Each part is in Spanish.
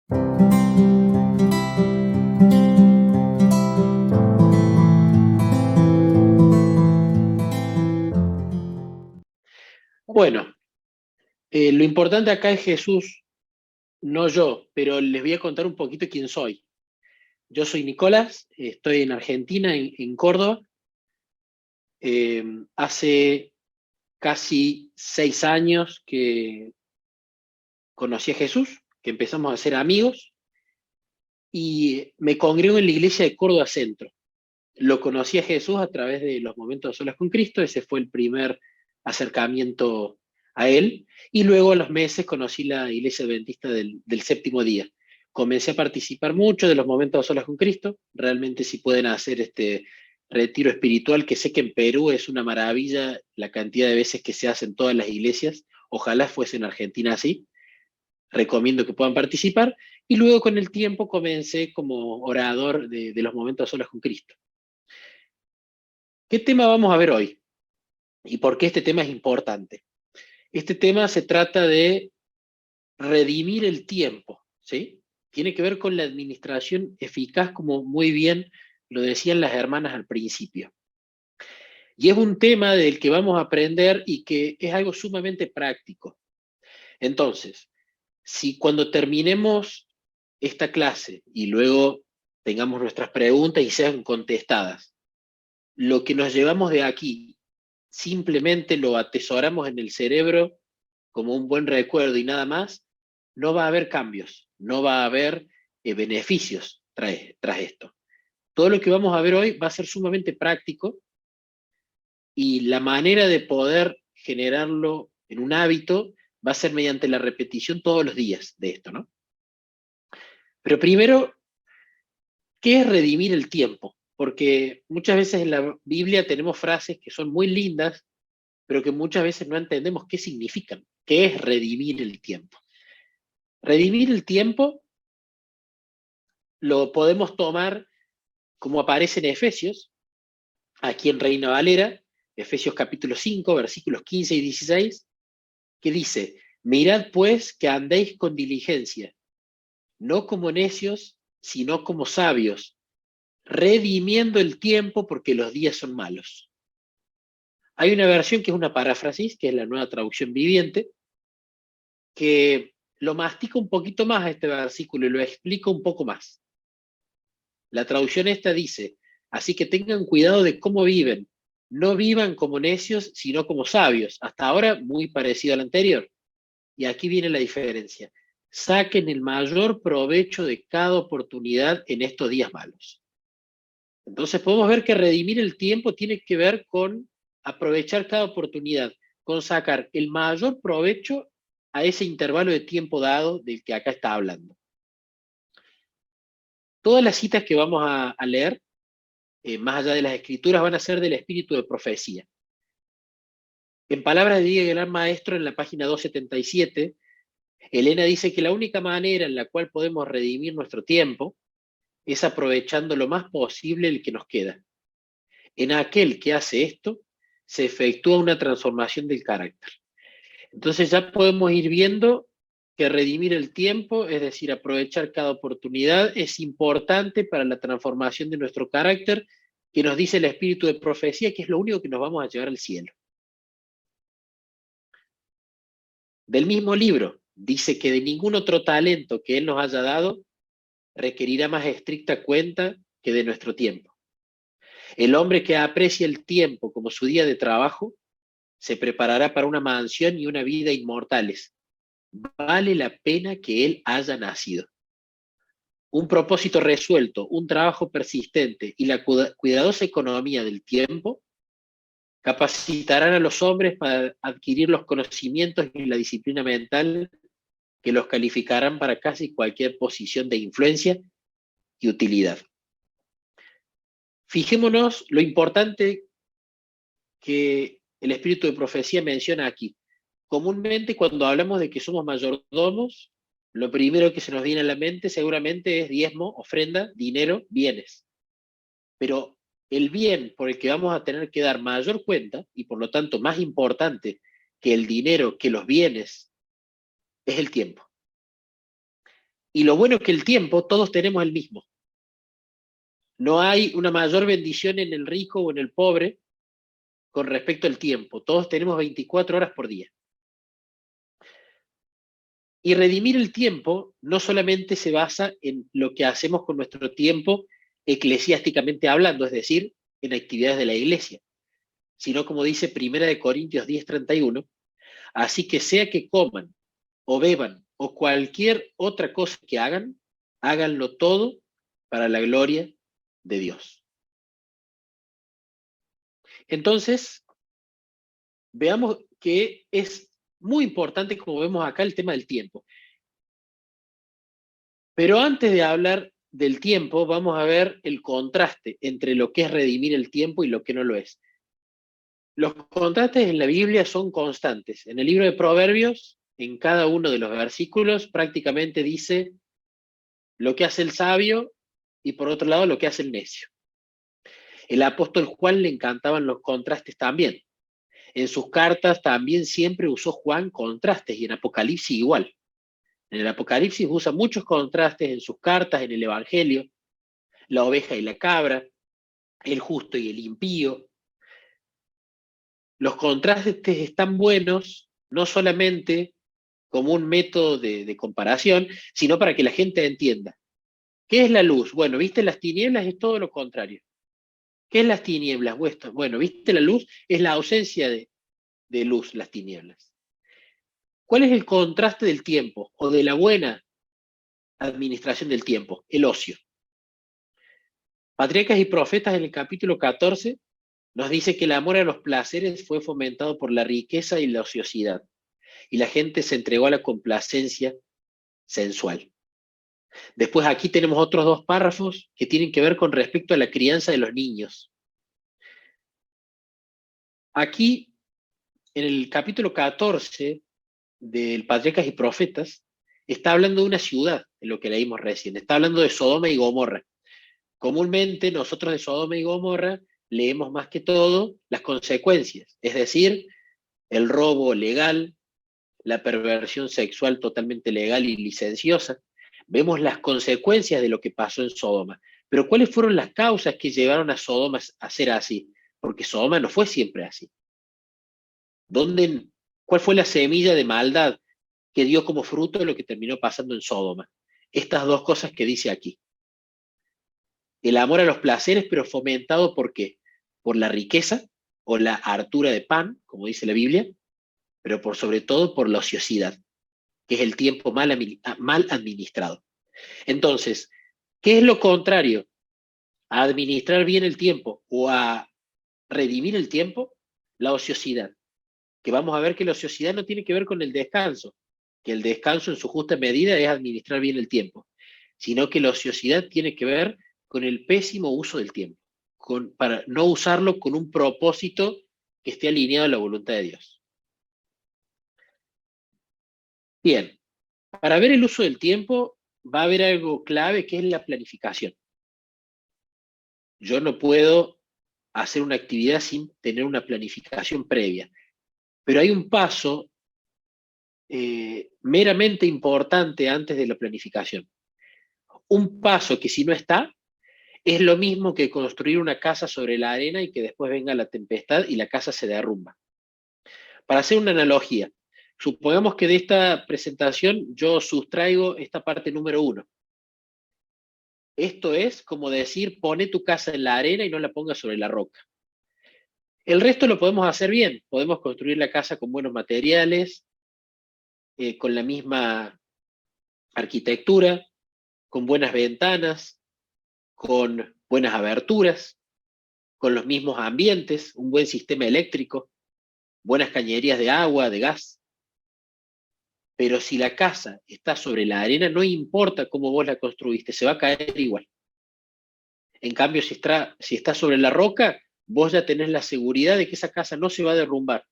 Bueno, lo importante acá es Jesús, no yo, pero les voy a contar un poquito quién soy. Yo soy Nicolás, estoy en Argentina, en Córdoba. Hace casi 6 años que conocí a Jesús, que empezamos a ser amigos y me congrego en la iglesia de Córdoba Centro. Lo conocí a Jesús a través de los momentos de solas con Cristo, ese fue el primer acercamiento a él, y luego a los meses conocí la iglesia adventista del séptimo día. Comencé a participar mucho de los momentos de solas con Cristo, realmente si pueden hacer este retiro espiritual, que sé que en Perú es una maravilla la cantidad de veces que se hace en todas las iglesias, ojalá fuese en Argentina así, recomiendo que puedan participar, y luego con el tiempo comencé como orador de los momentos de solas con Cristo. ¿Qué tema vamos a ver hoy? ¿Y por qué este tema es importante? Este tema se trata de redimir el tiempo, ¿sí? Tiene que ver con la administración eficaz, como muy bien lo decían las hermanas al principio. Y es un tema del que vamos a aprender y que es algo sumamente práctico. Entonces, si cuando terminemos esta clase y luego tengamos nuestras preguntas y sean contestadas, lo que nos llevamos de aquí simplemente lo atesoramos en el cerebro como un buen recuerdo y nada más, no va a haber cambios, no va a haber beneficios tras esto. Todo lo que vamos a ver hoy va a ser sumamente práctico y la manera de poder generarlo en un hábito va a ser mediante la repetición todos los días de esto, ¿no? Pero primero, ¿qué es redimir el tiempo? Porque muchas veces en la Biblia tenemos frases que son muy lindas, pero que muchas veces no entendemos qué significan. ¿Qué es redimir el tiempo? Redimir el tiempo lo podemos tomar como aparece en Efesios, aquí en Reina Valera, Efesios capítulo 5, versículos 15 y 16, que dice, mirad pues que andéis con diligencia, no como necios, sino como sabios, redimiendo el tiempo porque los días son malos. Hay una versión que es una paráfrasis, que es la nueva traducción viviente, que lo mastica un poquito más a este versículo y lo explica un poco más. La traducción esta dice, así que tengan cuidado de cómo viven, no vivan como necios, sino como sabios. Hasta ahora muy parecido al anterior. Y aquí viene la diferencia. Saquen el mayor provecho de cada oportunidad en estos días malos. Entonces podemos ver que redimir el tiempo tiene que ver con aprovechar cada oportunidad, con sacar el mayor provecho a ese intervalo de tiempo dado del que acá está hablando. Todas las citas que vamos a leer, más allá de las escrituras, van a ser del espíritu de profecía. En palabras de Diego Gran Maestro, en la página 277, Elena dice que la única manera en la cual podemos redimir nuestro tiempo es aprovechando lo más posible el que nos queda. En aquel que hace esto, se efectúa una transformación del carácter. Entonces ya podemos ir viendo que redimir el tiempo, es decir, aprovechar cada oportunidad, es importante para la transformación de nuestro carácter, que nos dice el espíritu de profecía, que es lo único que nos vamos a llevar al cielo. Del mismo libro, dice que de ningún otro talento que Él nos haya dado requerirá más estricta cuenta que de nuestro tiempo. El hombre que aprecia el tiempo como su día de trabajo se preparará para una mansión y una vida inmortales. Vale la pena que él haya nacido. Un propósito resuelto, un trabajo persistente y la cuidadosa economía del tiempo capacitarán a los hombres para adquirir los conocimientos y la disciplina mental que los calificarán para casi cualquier posición de influencia y utilidad. Fijémonos lo importante que el espíritu de profecía menciona aquí. Comúnmente cuando hablamos de que somos mayordomos, lo primero que se nos viene a la mente seguramente es diezmo, ofrenda, dinero, bienes. Pero el bien por el que vamos a tener que dar mayor cuenta, y por lo tanto más importante que el dinero, que los bienes, es el tiempo. Y lo bueno es que el tiempo, todos tenemos el mismo. No hay una mayor bendición en el rico o en el pobre con respecto al tiempo. Todos tenemos 24 horas por día. Y redimir el tiempo no solamente se basa en lo que hacemos con nuestro tiempo eclesiásticamente hablando, es decir, en actividades de la iglesia, sino como dice 1 Corintios 10:31, así que sea que coman o beban o cualquier otra cosa que hagan, háganlo todo para la gloria de Dios. Entonces, veamos que es muy importante, como vemos acá, el tema del tiempo. Pero antes de hablar del tiempo, vamos a ver el contraste entre lo que es redimir el tiempo y lo que no lo es. Los contrastes en la Biblia son constantes. En el libro de Proverbios, en cada uno de los versículos, prácticamente dice lo que hace el sabio y por otro lado lo que hace el necio. El apóstol Juan le encantaban los contrastes también. En sus cartas también siempre usó Juan contrastes y en Apocalipsis igual. En el Apocalipsis usa muchos contrastes en sus cartas, en el Evangelio, la oveja y la cabra, el justo y el impío. Los contrastes están buenos no solamente como un método de comparación, sino para que la gente entienda. ¿Qué es la luz? Bueno, ¿viste? Las tinieblas es todo lo contrario. ¿Qué es las tinieblas? Bueno, ¿viste? La luz es la ausencia de luz, las tinieblas. ¿Cuál es el contraste del tiempo o de la buena administración del tiempo? El ocio. Patriarcas y Profetas en el capítulo 14 nos dice que el amor a los placeres fue fomentado por la riqueza y la ociosidad, y la gente se entregó a la complacencia sensual. Después aquí tenemos otros dos párrafos que tienen que ver con respecto a la crianza de los niños. Aquí, en el capítulo 14 del Patriarcas y Profetas, está hablando de una ciudad, en lo que leímos recién, está hablando de Sodoma y Gomorra. Comúnmente nosotros de Sodoma y Gomorra leemos más que todo las consecuencias, es decir, el robo legal, la perversión sexual totalmente legal y licenciosa. Vemos las consecuencias de lo que pasó en Sodoma. Pero ¿cuáles fueron las causas que llevaron a Sodoma a ser así? Porque Sodoma no fue siempre así. ¿Dónde, ¿Cuál fue la semilla de maldad que dio como fruto lo que terminó pasando en Sodoma? Estas dos cosas que dice aquí. El amor a los placeres, pero fomentado ¿por qué? Por la riqueza o la hartura de pan, como dice la Biblia, pero por sobre todo por la ociosidad, que es el tiempo mal administrado. Entonces, ¿qué es lo contrario a administrar bien el tiempo o a redimir el tiempo? La ociosidad, que vamos a ver que la ociosidad no tiene que ver con el descanso, que el descanso en su justa medida es administrar bien el tiempo, sino que la ociosidad tiene que ver con el pésimo uso del tiempo, para no usarlo con un propósito que esté alineado a la voluntad de Dios. Bien, para ver el uso del tiempo va a haber algo clave que es la planificación. Yo no puedo hacer una actividad sin tener una planificación previa, pero hay un paso meramente importante antes de la planificación. Un paso que si no está, es lo mismo que construir una casa sobre la arena y que después venga la tempestad y la casa se derrumba. Para hacer una analogía, supongamos que de esta presentación yo sustraigo esta parte número 1. Esto es como decir, pone tu casa en la arena y no la pongas sobre la roca. El resto lo podemos hacer bien. Podemos construir la casa con buenos materiales, con la misma arquitectura, con buenas ventanas, con buenas aberturas, con los mismos ambientes, un buen sistema eléctrico, buenas cañerías de agua, de gas. Pero si la casa está sobre la arena, no importa cómo vos la construiste, se va a caer igual. En cambio, si está sobre la roca, vos ya tenés la seguridad de que esa casa no se va a derrumbar.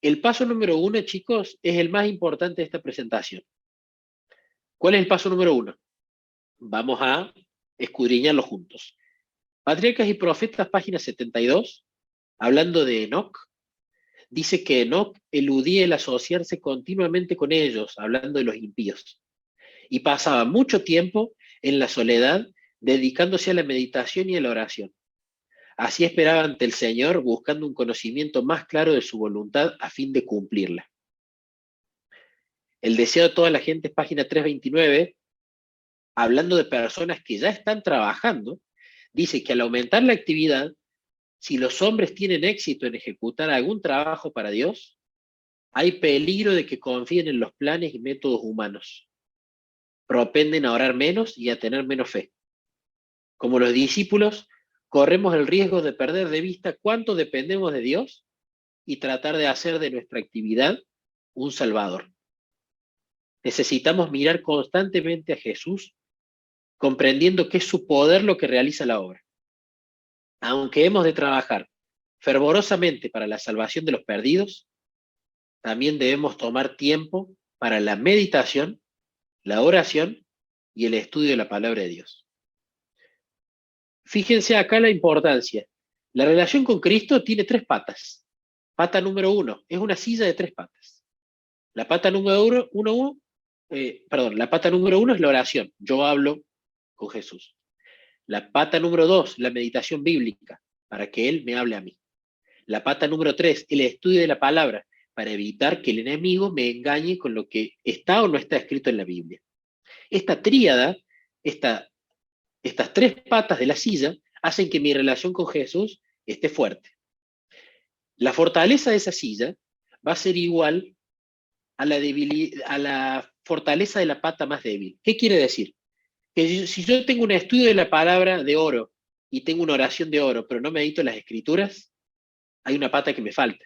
El paso número 1, chicos, es el más importante de esta presentación. ¿Cuál es el paso número 1? Vamos a escudriñarlo juntos. Patriarcas y Profetas, página 72, hablando de Enoc, dice que Enoc eludía el asociarse continuamente con ellos, hablando de los impíos. y pasaba mucho tiempo en la soledad dedicándose a la meditación y a la oración. Así esperaba ante el Señor buscando un conocimiento más claro de su voluntad a fin de cumplirla. El deseo de toda la gente es página 329, hablando de personas que ya están trabajando, dice que al aumentar la actividad, si los hombres tienen éxito en ejecutar algún trabajo para Dios, hay peligro de que confíen en los planes y métodos humanos. Propenden a orar menos y a tener menos fe. Como los discípulos, corremos el riesgo de perder de vista cuánto dependemos de Dios y tratar de hacer de nuestra actividad un salvador. Necesitamos mirar constantemente a Jesús, comprendiendo que es su poder lo que realiza la obra. Aunque hemos de trabajar fervorosamente para la salvación de los perdidos, también debemos tomar tiempo para la meditación, la oración y el estudio de la palabra de Dios. Fíjense acá la importancia. La relación con Cristo tiene 3 patas. Pata número 1, es una silla de 3 patas. La pata número la pata número 1 es la oración. Yo hablo con Jesús. La pata número 2, la meditación bíblica, para que Él me hable a mí. La pata número 3, el estudio de la palabra, para evitar que el enemigo me engañe con lo que está o no está escrito en la Biblia. Esta tríada, estas 3 patas de la silla, hacen que mi relación con Jesús esté fuerte. La fortaleza de esa silla va a ser igual a la fortaleza de la pata más débil. ¿Qué quiere decir? Que si yo tengo un estudio de la palabra de oro y tengo una oración de oro, pero no medito las escrituras, hay una pata que me falta.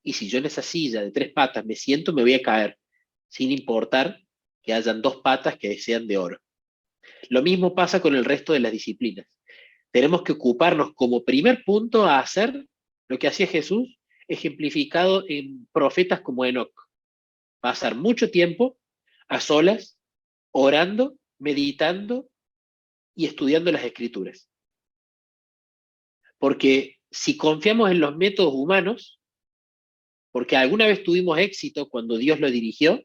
Y si yo en esa silla de 3 patas me siento, me voy a caer, sin importar que hayan 2 patas que sean de oro. Lo mismo pasa con el resto de las disciplinas. Tenemos que ocuparnos como primer punto a hacer lo que hacía Jesús, ejemplificado en profetas como Enoc. Pasar mucho tiempo a solas, orando, meditando y estudiando las escrituras. Porque si confiamos en los métodos humanos, porque alguna vez tuvimos éxito cuando Dios lo dirigió,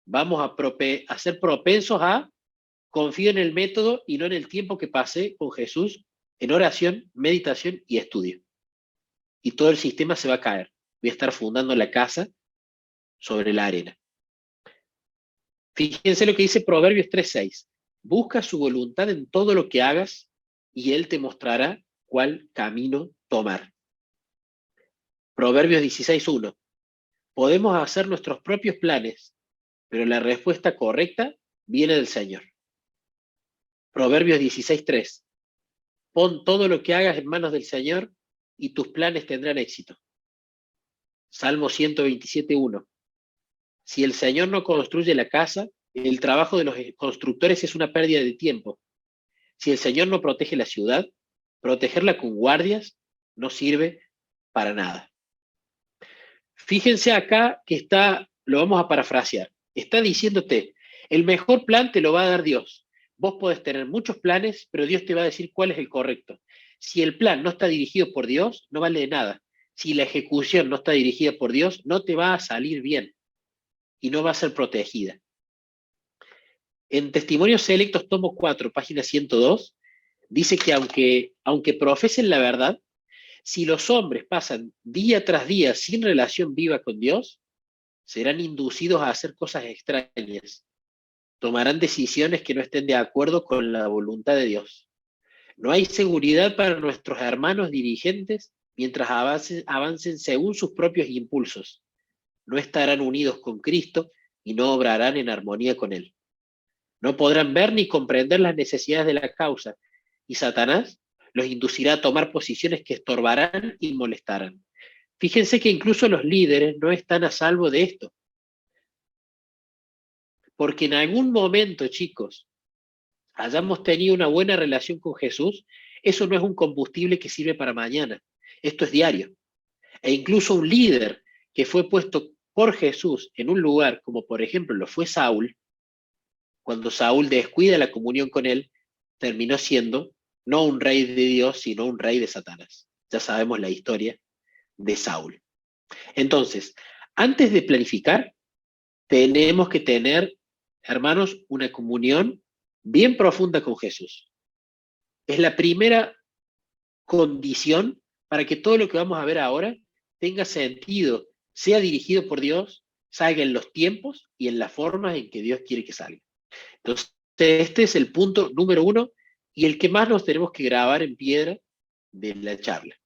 vamos a ser propensos a confío en el método y no en el tiempo que pasé con Jesús en oración, meditación y estudio. Y todo el sistema se va a caer. Voy a estar fundando la casa sobre la arena. Fíjense lo que dice Proverbios 3:6. Busca su voluntad en todo lo que hagas y Él te mostrará cuál camino tomar. Proverbios 16:1. Podemos hacer nuestros propios planes, pero la respuesta correcta viene del Señor. Proverbios 16:3. Pon todo lo que hagas en manos del Señor y tus planes tendrán éxito. Salmo 127:1. Si el Señor no construye la casa, el trabajo de los constructores es una pérdida de tiempo. Si el Señor no protege la ciudad, protegerla con guardias no sirve para nada. Fíjense acá que lo vamos a parafrasear. Está diciéndote, el mejor plan te lo va a dar Dios. Vos podés tener muchos planes, pero Dios te va a decir cuál es el correcto. Si el plan no está dirigido por Dios, no vale de nada. Si la ejecución no está dirigida por Dios, no te va a salir bien y no va a ser protegida. En Testimonios Selectos, tomo 4, página 102, dice que aunque profesen la verdad, si los hombres pasan día tras día sin relación viva con Dios, serán inducidos a hacer cosas extrañas. Tomarán decisiones que no estén de acuerdo con la voluntad de Dios. No hay seguridad para nuestros hermanos dirigentes mientras avancen según sus propios impulsos. No estarán unidos con Cristo y no obrarán en armonía con Él. No podrán ver ni comprender las necesidades de la causa, y Satanás los inducirá a tomar posiciones que estorbarán y molestarán. Fíjense que incluso los líderes no están a salvo de esto. Porque en algún momento, chicos, hayamos tenido una buena relación con Jesús, eso no es un combustible que sirve para mañana. Esto es diario. E incluso un líder que fue puesto por Jesús en un lugar, como por ejemplo lo fue Saúl, cuando Saúl descuida la comunión con él, terminó siendo no un rey de Dios, sino un rey de Satanás. Ya sabemos la historia de Saúl. Entonces, antes de planificar, tenemos que tener hermanos, una comunión bien profunda con Jesús. Es la primera condición para que todo lo que vamos a ver ahora tenga sentido, sea dirigido por Dios, salga en los tiempos y en las formas en que Dios quiere que salga. Entonces, este es el punto número 1 y el que más nos tenemos que grabar en piedra de la charla.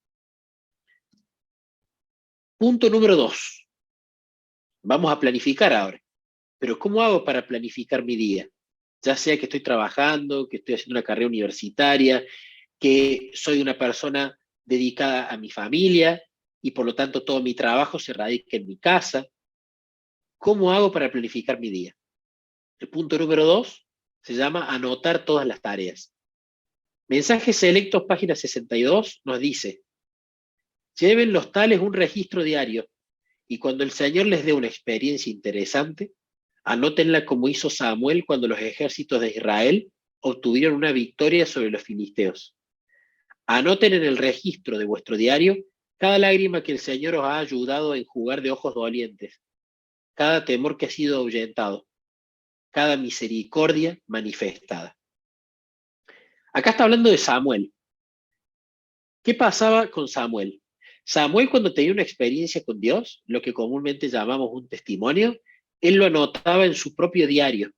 Punto número 2. Vamos a planificar ahora. Pero ¿cómo hago para planificar mi día? Ya sea que estoy trabajando, que estoy haciendo una carrera universitaria, que soy una persona dedicada a mi familia y por lo tanto todo mi trabajo se radica en mi casa. ¿Cómo hago para planificar mi día? El punto número 2 se llama anotar todas las tareas. Mensajes selectos, página 62, nos dice, lleven los tales un registro diario y cuando el Señor les dé una experiencia interesante, anótenla como hizo Samuel cuando los ejércitos de Israel obtuvieron una victoria sobre los filisteos. Anoten en el registro de vuestro diario cada lágrima que el Señor os ha ayudado a enjugar de ojos dolientes, cada temor que ha sido ahuyentado, cada misericordia manifestada. Acá está hablando de Samuel. ¿Qué pasaba con Samuel? Samuel, cuando tenía una experiencia con Dios, lo que comúnmente llamamos un testimonio, él lo anotaba en su propio diario.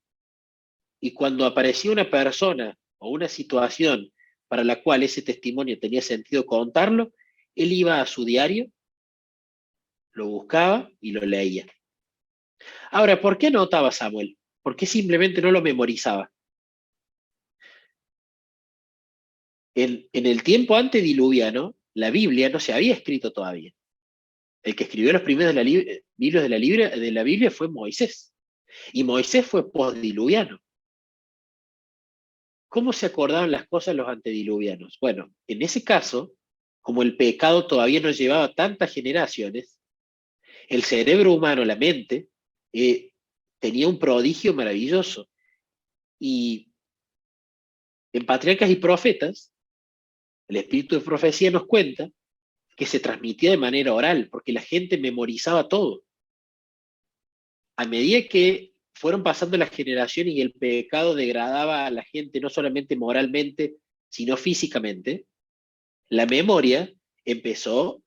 Y cuando aparecía una persona o una situación para la cual ese testimonio tenía sentido contarlo, él iba a su diario, lo buscaba y lo leía. Ahora, ¿por qué anotaba Samuel? ¿Por qué simplemente no lo memorizaba? En el tiempo antediluviano, la Biblia no se había escrito todavía. El que escribió los primeros libros de la Biblia fue Moisés. Y Moisés fue postdiluviano. ¿Cómo se acordaban las cosas los antediluvianos? Bueno, en ese caso, como el pecado todavía no llevaba tantas generaciones, el cerebro humano, la mente, tenía un prodigio maravilloso. Y en Patriarcas y Profetas, el espíritu de profecía nos cuenta que se transmitía de manera oral, porque la gente memorizaba todo. A medida que fueron pasando las generaciones y el pecado degradaba a la gente no solamente moralmente, sino físicamente, la memoria empezó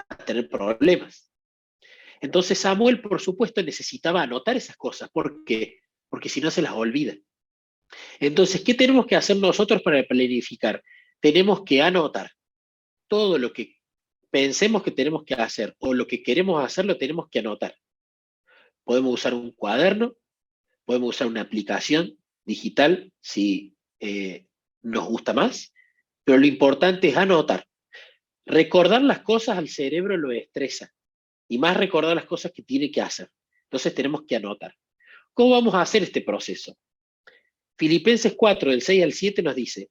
a tener problemas. Entonces Samuel, por supuesto, necesitaba anotar esas cosas. ¿Por qué? Porque si no se las olvida. Entonces, ¿qué tenemos que hacer nosotros para planificar? Tenemos que anotar todo lo que pensemos que tenemos que hacer o lo que queremos hacer, lo tenemos que anotar. Podemos usar un cuaderno, podemos usar una aplicación digital si nos gusta más, pero lo importante es anotar. Recordar las cosas al cerebro lo estresa, y más recordar las cosas que tiene que hacer. Entonces tenemos que anotar. ¿Cómo vamos a hacer este proceso? Filipenses 4, del 6 al 7 nos dice,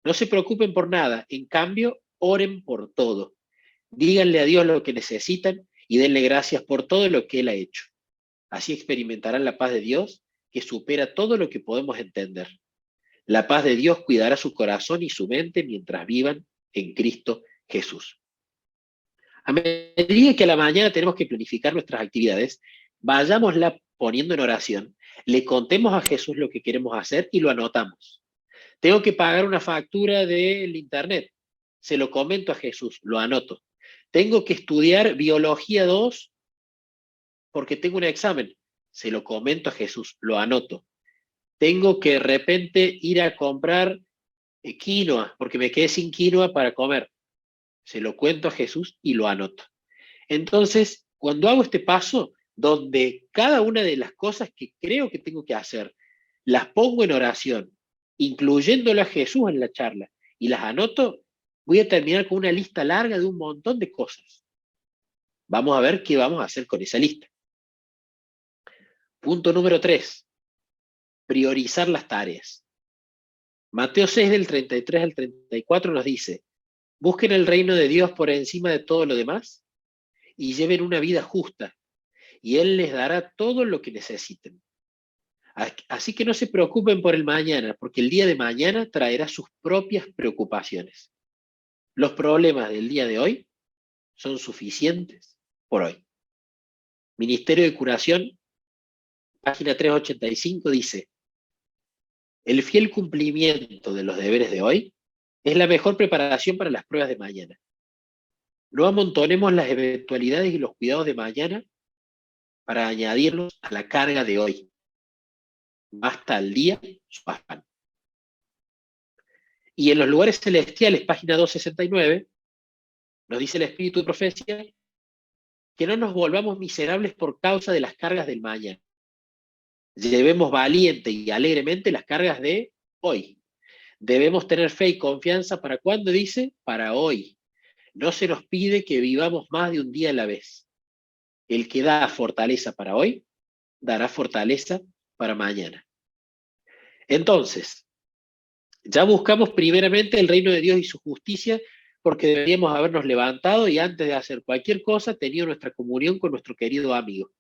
no se preocupen por nada, en cambio, oren por todo. Díganle a Dios lo que necesitan y denle gracias por todo lo que Él ha hecho. Así experimentarán la paz de Dios que supera todo lo que podemos entender. La paz de Dios cuidará su corazón y su mente mientras vivan en Cristo Jesús. A medida que a la mañana tenemos que planificar nuestras actividades, vayámosla poniendo en oración, le contemos a Jesús lo que queremos hacer y lo anotamos. Tengo que pagar una factura del internet, se lo comento a Jesús, lo anoto. Tengo que estudiar biología 2 porque tengo un examen, se lo comento a Jesús, lo anoto. Tengo que de repente ir a comprar quinoa porque me quedé sin quinoa para comer, se lo cuento a Jesús y lo anoto. Entonces, cuando hago este paso, donde cada una de las cosas que creo que tengo que hacer, las pongo en oración, incluyéndolo a Jesús en la charla, y las anoto, voy a terminar con una lista larga de un montón de cosas. Vamos a ver qué vamos a hacer con esa lista. Punto número 3. Priorizar las tareas. Mateo 6 del 33 al 34 nos dice, busquen el reino de Dios por encima de todo lo demás y lleven una vida justa, y Él les dará todo lo que necesiten. Así que no se preocupen por el mañana, porque el día de mañana traerá sus propias preocupaciones. Los problemas del día de hoy son suficientes por hoy. Ministerio de Curación, página 385, dice: el fiel cumplimiento de los deberes de hoy es la mejor preparación para las pruebas de mañana. No amontonemos las eventualidades y los cuidados de mañana para añadirlos a la carga de hoy. Basta al día su afán. Y en los lugares celestiales, página 269, nos dice el Espíritu de Profecía que no nos volvamos miserables por causa de las cargas del mañana. Llevemos valiente y alegremente las cargas de hoy. Debemos tener fe y confianza para cuando dice, para hoy. No se nos pide que vivamos más de un día a la vez. El que da fortaleza para hoy, dará fortaleza para mañana. Entonces, ya buscamos primeramente el reino de Dios y su justicia, porque deberíamos habernos levantado y antes de hacer cualquier cosa tenido nuestra comunión con nuestro querido amigo.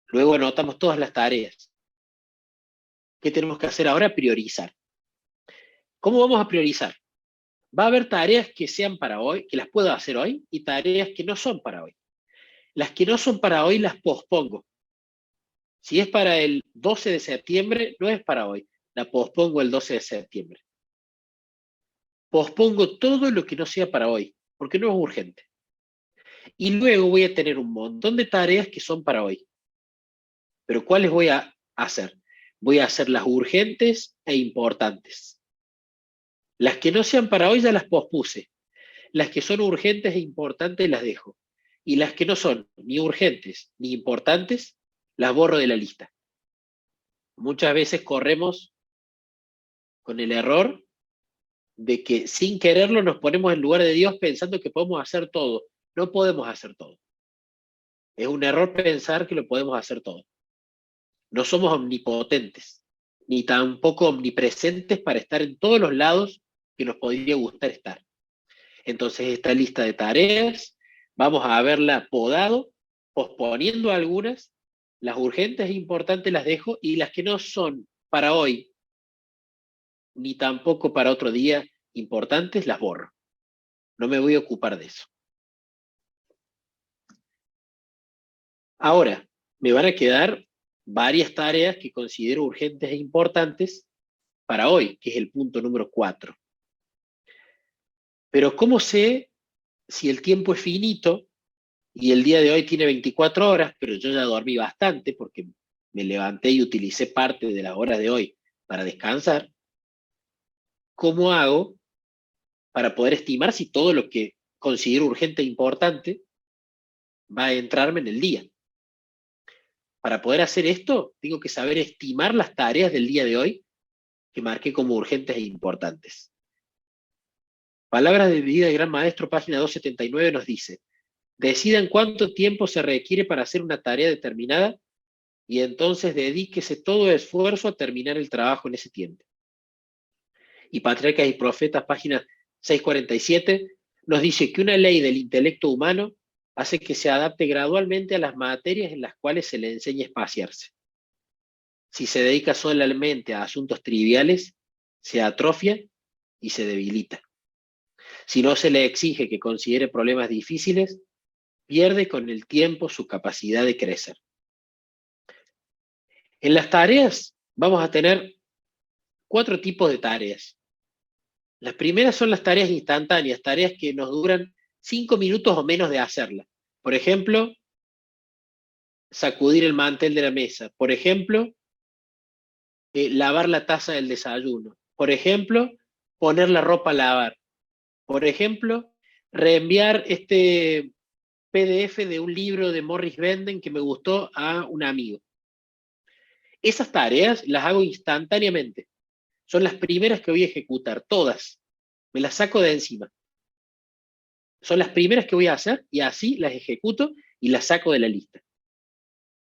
Luego anotamos todas las tareas. ¿Qué tenemos que hacer ahora? Priorizar. ¿Cómo vamos a priorizar? Va a haber tareas que sean para hoy, que las puedo hacer hoy, y tareas que no son para hoy. Las que no son para hoy las pospongo. Si es para el 12 de septiembre, no es para hoy. La pospongo el 12 de septiembre. Pospongo todo lo que no sea para hoy, porque no es urgente. Y luego voy a tener un montón de tareas que son para hoy. Pero ¿cuáles voy a hacer? Voy a hacer las urgentes e importantes. Las que no sean para hoy ya las pospuse. Las que son urgentes e importantes las dejo. Y las que no son ni urgentes ni importantes, las borro de la lista. Muchas veces corremos con el error de que sin quererlo nos ponemos en lugar de Dios pensando que podemos hacer todo. No podemos hacer todo. Es un error pensar que lo podemos hacer todo. No somos omnipotentes, ni tampoco omnipresentes para estar en todos los lados que nos podría gustar estar. Entonces, esta lista de tareas, vamos a haberla podado, posponiendo algunas, las urgentes e importantes las dejo, y las que no son para hoy, ni tampoco para otro día importantes, las borro. No me voy a ocupar de eso. Ahora, me van a quedar varias tareas que considero urgentes e importantes para hoy, que es el punto número 4. Pero ¿cómo sé si el tiempo es finito y el día de hoy tiene 24 horas, pero yo ya dormí bastante porque me levanté y utilicé parte de las horas de hoy para descansar? ¿Cómo hago para poder estimar si todo lo que considero urgente e importante va a entrarme en el día? Para poder hacer esto, tengo que saber estimar las tareas del día de hoy que marqué como urgentes e importantes. Palabras de vida del Gran Maestro, página 279, nos dice: decidan cuánto tiempo se requiere para hacer una tarea determinada y entonces dedíquese todo esfuerzo a terminar el trabajo en ese tiempo. Y Patriarcas y Profetas, página 647, nos dice que una ley del intelecto humano hace que se adapte gradualmente a las materias en las cuales se le enseña a espaciarse. Si se dedica solamente a asuntos triviales, se atrofia y se debilita. Si no se le exige que considere problemas difíciles, pierde con el tiempo su capacidad de crecer. En las tareas vamos a tener 4 tipos de tareas. Las primeras son las tareas instantáneas, tareas que nos duran 5 minutos o menos de hacerlas. Por ejemplo, sacudir el mantel de la mesa. Por ejemplo, lavar la taza del desayuno. Por ejemplo, poner la ropa a lavar. Por ejemplo, reenviar este PDF de un libro de Morris Benden que me gustó a un amigo. Esas tareas las hago instantáneamente. Son las primeras que voy a ejecutar, todas. Me las saco de encima. Son las primeras que voy a hacer y así las ejecuto y las saco de la lista.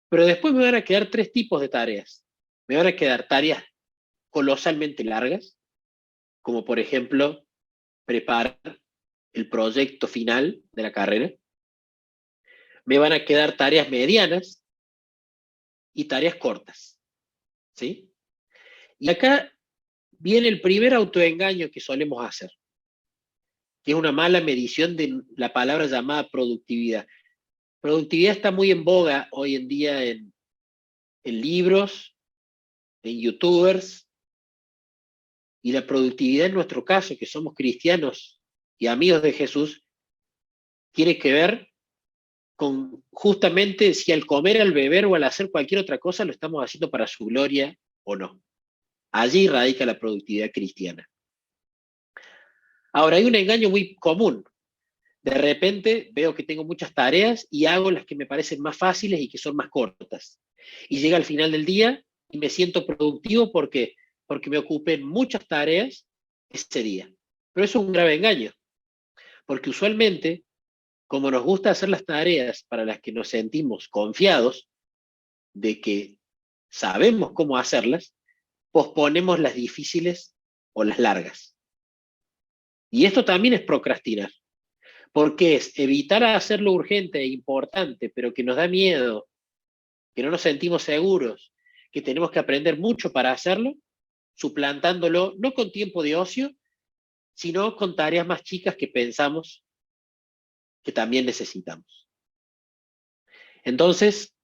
Pero después me van a quedar 3 tipos de tareas. Me van a quedar tareas colosalmente largas, como por ejemplo preparar el proyecto final de la carrera. Me van a quedar tareas medianas y tareas cortas. ¿Sí? Y acá viene el primer autoengaño que solemos hacer, que es una mala medición de la palabra llamada productividad. Productividad está muy en boga hoy en día en en libros, en youtubers, y la productividad en nuestro caso, que somos cristianos y amigos de Jesús, tiene que ver con justamente si al comer, al beber o al hacer cualquier otra cosa lo estamos haciendo para su gloria o no. Allí radica la productividad cristiana. Ahora, hay un engaño muy común. De repente veo que tengo muchas tareas y hago las que me parecen más fáciles y que son más cortas. Y llega al final del día y me siento productivo porque me ocupé en muchas tareas ese día. Pero eso es un grave engaño, porque usualmente, como nos gusta hacer las tareas para las que nos sentimos confiados de que sabemos cómo hacerlas, posponemos las difíciles o las largas. Y esto también es procrastinar, porque es evitar hacer lo urgente e importante, pero que nos da miedo, que no nos sentimos seguros, que tenemos que aprender mucho para hacerlo, suplantándolo no con tiempo de ocio, sino con tareas más chicas que pensamos que también necesitamos. Entonces,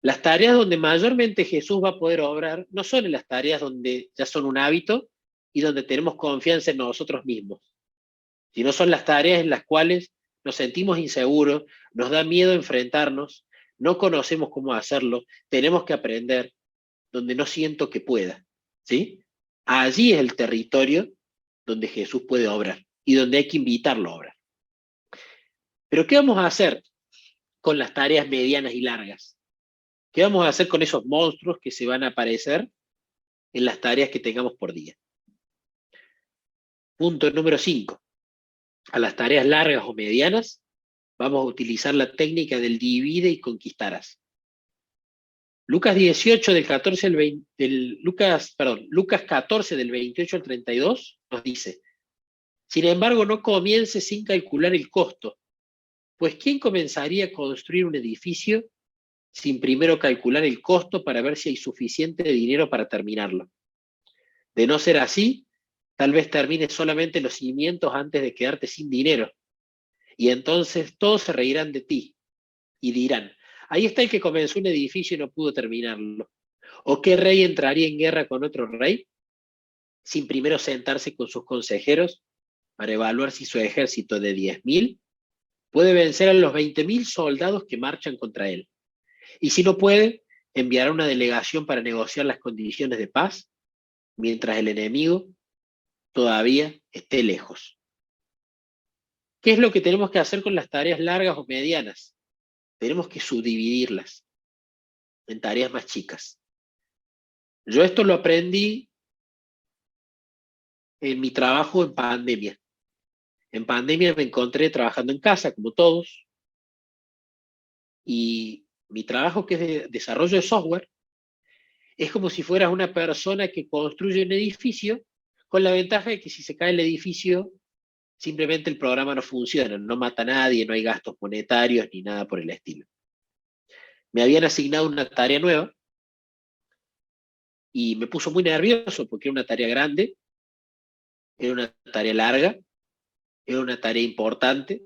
las tareas donde mayormente Jesús va a poder obrar no son en las tareas donde ya son un hábito y donde tenemos confianza en nosotros mismos, sino son las tareas en las cuales nos sentimos inseguros, nos da miedo enfrentarnos, no conocemos cómo hacerlo, tenemos que aprender, donde no siento que pueda, ¿sí? Allí es el territorio donde Jesús puede obrar y donde hay que invitarlo a obrar. Pero ¿qué vamos a hacer con las tareas medianas y largas? ¿Qué vamos a hacer con esos monstruos que se van a aparecer en las tareas que tengamos por día? Punto número 5. A las tareas largas o medianas vamos a utilizar la técnica del divide y conquistarás. Lucas 18 del 14 al 20, Lucas 14 del 28 al 32 nos dice: sin embargo, no comience sin calcular el costo, pues ¿quién comenzaría a construir un edificio sin primero calcular el costo para ver si hay suficiente dinero para terminarlo? De no ser así, tal vez termines solamente los cimientos antes de quedarte sin dinero, y entonces todos se reirán de ti y dirán: ahí está el que comenzó un edificio y no pudo terminarlo. ¿O qué rey entraría en guerra con otro rey sin primero sentarse con sus consejeros para evaluar si su ejército de 10.000 puede vencer a los 20.000 soldados que marchan contra él? Y si no puede, enviará una delegación para negociar las condiciones de paz mientras el enemigo todavía esté lejos. ¿Qué es lo que tenemos que hacer con las tareas largas o medianas? Tenemos que subdividirlas en tareas más chicas. Yo esto lo aprendí en mi trabajo en pandemia. En pandemia me encontré trabajando en casa, como todos, y mi trabajo, que es de desarrollo de software, es como si fueras una persona que construye un edificio, con la ventaja de que si se cae el edificio, simplemente el programa no funciona, no mata a nadie, no hay gastos monetarios ni nada por el estilo. Me habían asignado una tarea nueva y me puso muy nervioso porque era una tarea grande, era una tarea larga, era una tarea importante,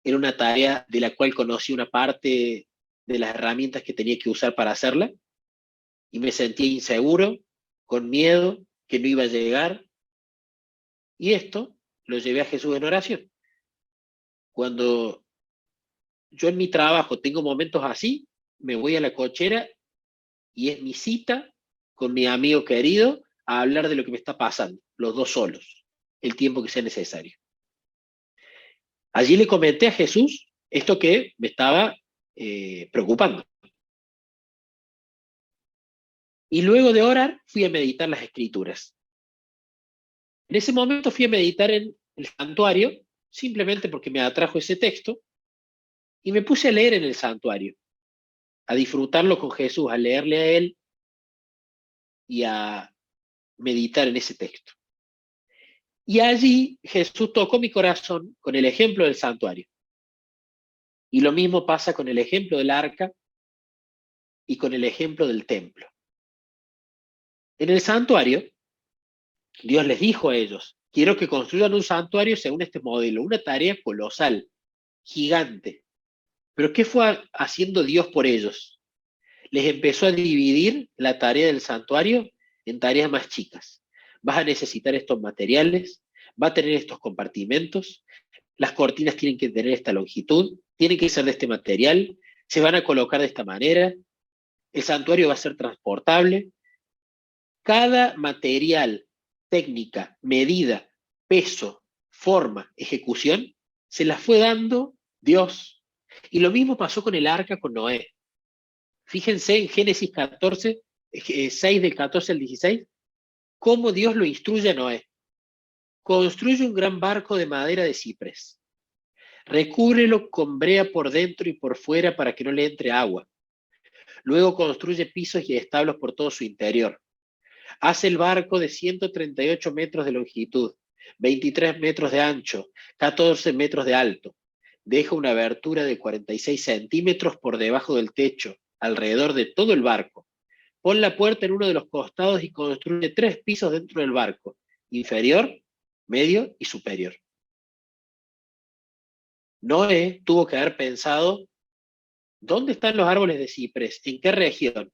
era una tarea de la cual conocí una parte de las herramientas que tenía que usar para hacerla, y me sentía inseguro, con miedo, que no iba a llegar, y esto lo llevé a Jesús en oración. Cuando yo en mi trabajo tengo momentos así, me voy a la cochera y es mi cita con mi amigo querido a hablar de lo que me está pasando, los dos solos, el tiempo que sea necesario. Allí le comenté a Jesús esto que me estaba preocupando. Y luego de orar, fui a meditar las escrituras. En ese momento fui a meditar en el santuario, simplemente porque me atrajo ese texto, y me puse a leer en el santuario, a disfrutarlo con Jesús, a leerle a él y a meditar en ese texto. Y allí Jesús tocó mi corazón con el ejemplo del santuario. Y lo mismo pasa con el ejemplo del arca y con el ejemplo del templo. En el santuario, Dios les dijo a ellos: quiero que construyan un santuario según este modelo, una tarea colosal, gigante. Pero ¿qué fue haciendo Dios por ellos? Les empezó a dividir la tarea del santuario en tareas más chicas. Vas a necesitar estos materiales, va a tener estos compartimentos, las cortinas tienen que tener esta longitud, tienen que ser de este material, se van a colocar de esta manera, el santuario va a ser transportable. Cada material, técnica, medida, peso, forma, ejecución, se las fue dando Dios. Y lo mismo pasó con el arca con Noé. Fíjense en Génesis 14, 6 del 14 al 16, cómo Dios lo instruye a Noé. Construye un gran barco de madera de ciprés. Recúbrelo con brea por dentro y por fuera para que no le entre agua. Luego construye pisos y establos por todo su interior. Hace el barco de 138 metros de longitud, 23 metros de ancho, 14 metros de alto. Deja una abertura de 46 centímetros por debajo del techo, alrededor de todo el barco. Pon la puerta en uno de los costados y construye 3 pisos dentro del barco, inferior, medio y superior. Noé tuvo que haber pensado, ¿dónde están los árboles de ciprés? ¿En qué región?